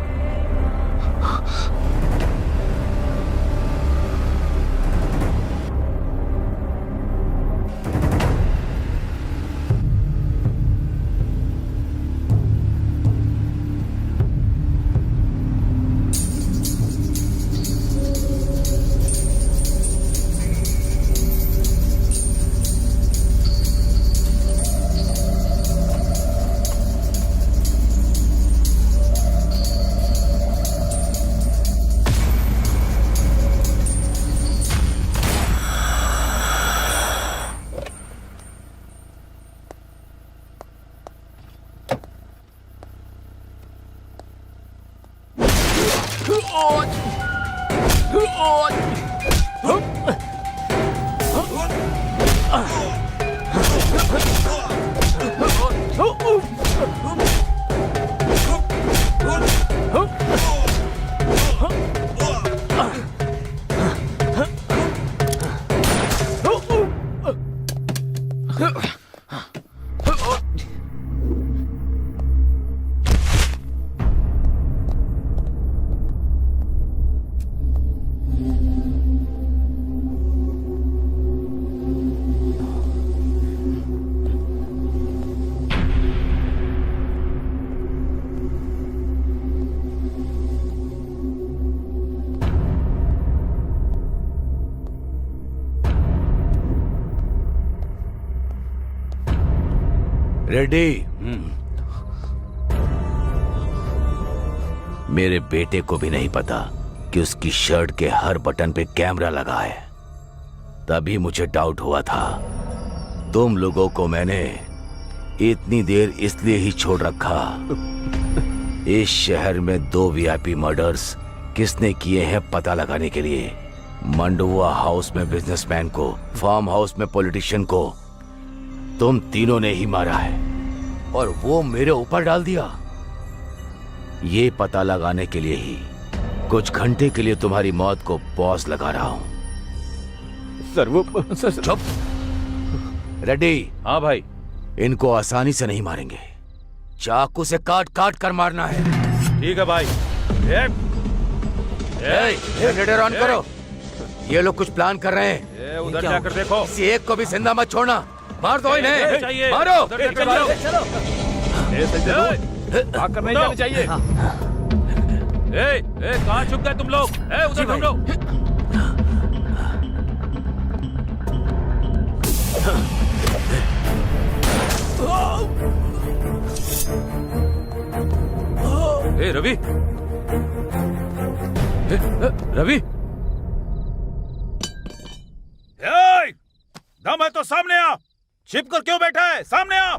H: रेडी? मेरे बेटे को भी नहीं पता कि उसकी शर्ट के हर बटन पे कैमरा लगा है। तभी मुझे डाउट हुआ था। तुम लोगों को मैंने इतनी देर इसलिए ही छोड़ रखा। इस शहर में 2 वीआईपी मर्डर्स किसने किए हैं पता लगाने के लिए। मंडुआ हाउस में बिजनेसमैन को, फार्म हाउस में पॉलिटिशियन को तुम तीनों ने ही मारा है, और वो मेरे ऊपर डाल दिया। ये पता लगाने के लिए ही कुछ घंटे के लिए तुम्हारी मौत को पॉज लगा रहा हूं।
F: सर वो
H: चुप। रेडी?
L: हाँ भाई।
H: इनको आसानी से नहीं मारेंगे, चाकू से काट काट कर मारना है।
L: ठीक है भाई।
H: जनरेटर ऑन करो। ये लोग कुछ प्लान कर रहे हैं।
L: उधर जाकर देखो।
H: किसी एक को भी जिंदा मत छोड़ना। मार दो इन्हें, मारो।
I: भाग कर नहीं जाना चाहिए।
L: कहाँ छुप गए तुम लोग? उधर ढूंढो। रवि, रवि, दम है तो सामने आ। छिप कर क्यों बैठा है? सामने आ।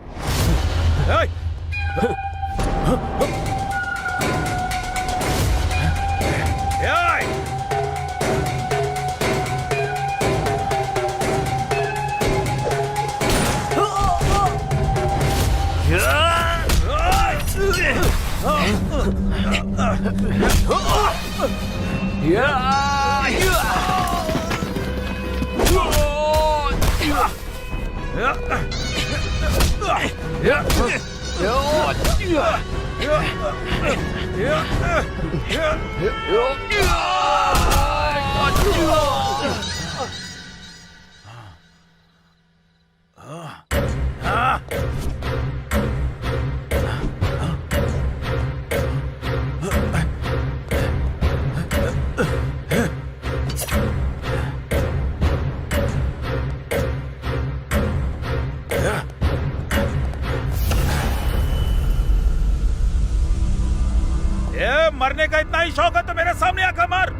L: मरने का इतना ही शौक है तो मेरे सामने आकर मार।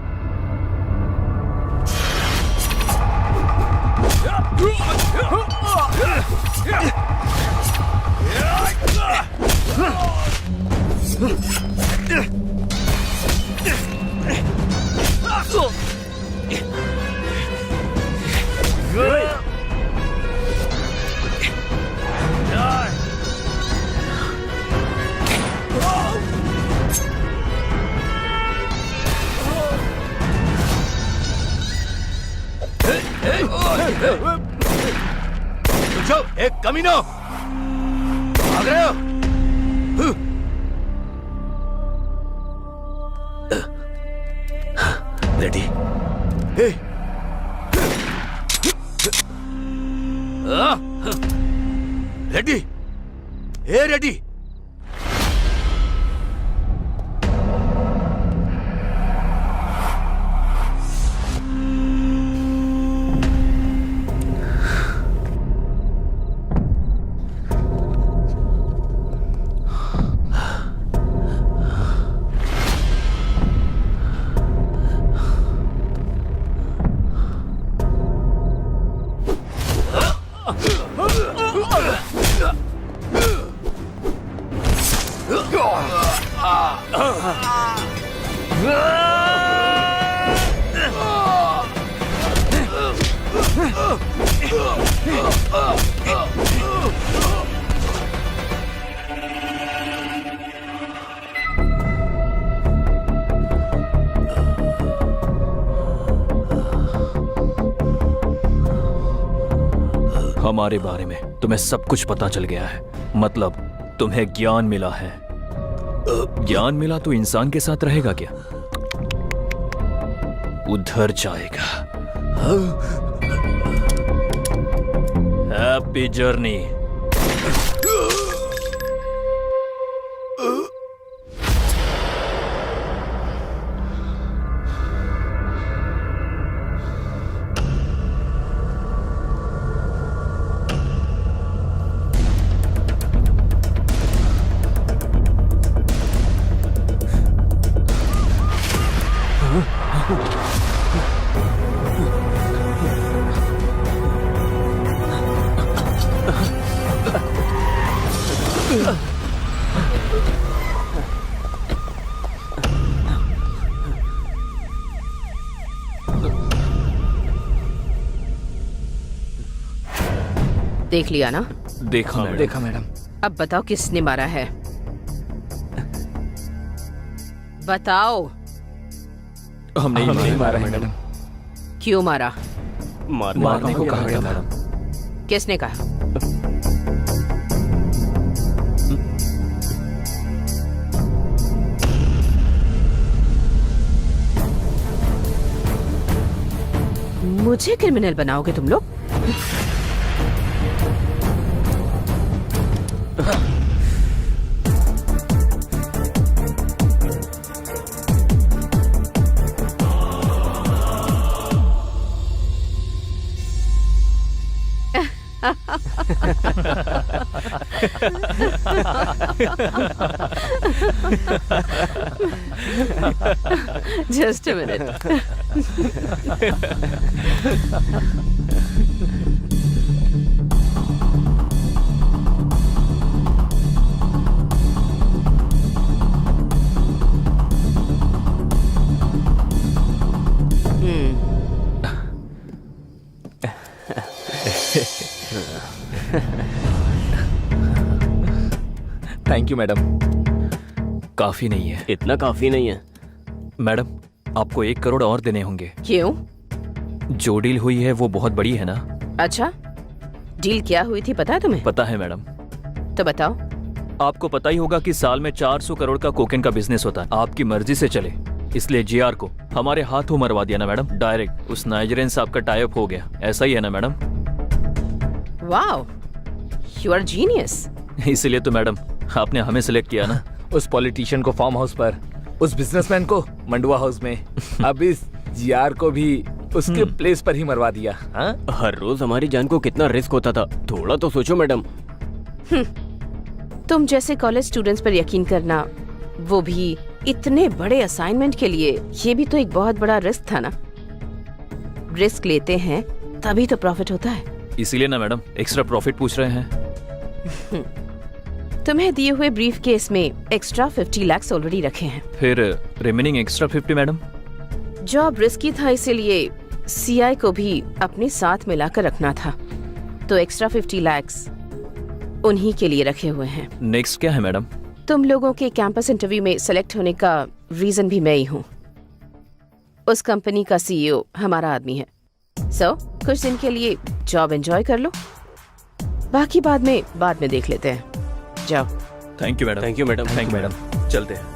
H: एक कमीनो, भाग रहे हो? रेडी? रेडी? रेडी?
J: हमारे बारे में तुम्हें सब कुछ पता चल गया है। मतलब तुम्हें ज्ञान मिला है। ज्ञान मिला तो इंसान के साथ रहेगा क्या? उधर जाएगा। Happy journey.
B: देख लिया ना?
J: देखा मैडम।
I: देखा मैडम।
B: अब बताओ किसने मारा है? बताओ।
J: हम नहीं
I: मारा है मैडम।
B: क्यों मारा?
J: मारने को कहा गया मैडम।
B: किसने कहा? मुझे क्रिमिनल बनाओगे तुम लोग? Just a minute.
I: Thank you madam.
J: काफी नहीं है।
F: इतना काफी नहीं है
J: मैडम, आपको 1 करोड़ और देने होंगे।
B: क्यों?
J: जो डील हुई है वो बहुत बड़ी है ना।
B: अच्छा, डील क्या हुई थी पता है तुम्हें?
J: पता है मैडम।
B: तो बताओ।
J: आपको पता ही होगा कि साल में 400 करोड़ का कोकेन का बिजनेस होता है। आपकी मर्जी से चले, इसलिए जीआर को हमारे हाथों मरवा दिया ना मैडम। डायरेक्ट उस नाइजीरियन साहब का टाई अप हो गया। ऐसा ही है ना madam?
B: Wow, you are genius.
J: इसीलिए तो मैडम आपने हमें सिलेक्ट किया ना।
I: उस पॉलिटिशियन को फार्म हाउस पर, उस बिजनेसमैन को मंडुआ हाउस में, अब इस जीआर को भी उसके प्लेस पर ही मरवा दिया। हाँ?
F: हर रोज हमारी जान को कितना रिस्क होता था, थोड़ा तो सोचो मैडम।
B: तुम जैसे कॉलेज स्टूडेंट्स पर यकीन करना, वो भी इतने बड़े असाइनमेंट के लिए, ये भी तो एक बहुत बड़ा रिस्क था ना। रिस्क लेते हैं तभी तो प्रॉफिट होता है।
J: इसीलिए ना मैडम एक्स्ट्रा प्रॉफिट पूछ रहे हैं।
B: तुम्हें दिए हुए ब्रीफ केस में एक्स्ट्रा 50 लाख ऑलरेडी रखे हैं।
J: फिर remaining extra 50 madam?
B: Job risky था, इसीलिए सीआई को भी अपने साथ मिलाकर रखना था, तो एक्स्ट्रा 50 लाख उन्हीं के लिए रखे हुए हैं।
J: नेक्स्ट क्या है मैडम?
B: तुम लोगों के कैंपस इंटरव्यू में सेलेक्ट होने का रीजन भी मैं ही हूँ। उस कंपनी का सीईओ हमारा आदमी है। सो कुछ दिन के लिए जॉब एंजॉय कर लो, बाकी बाद में देख लेते हैं। जाओ।
J: Thank you madam.
F: Thank you madam.
J: Thank you madam. चलते हैं।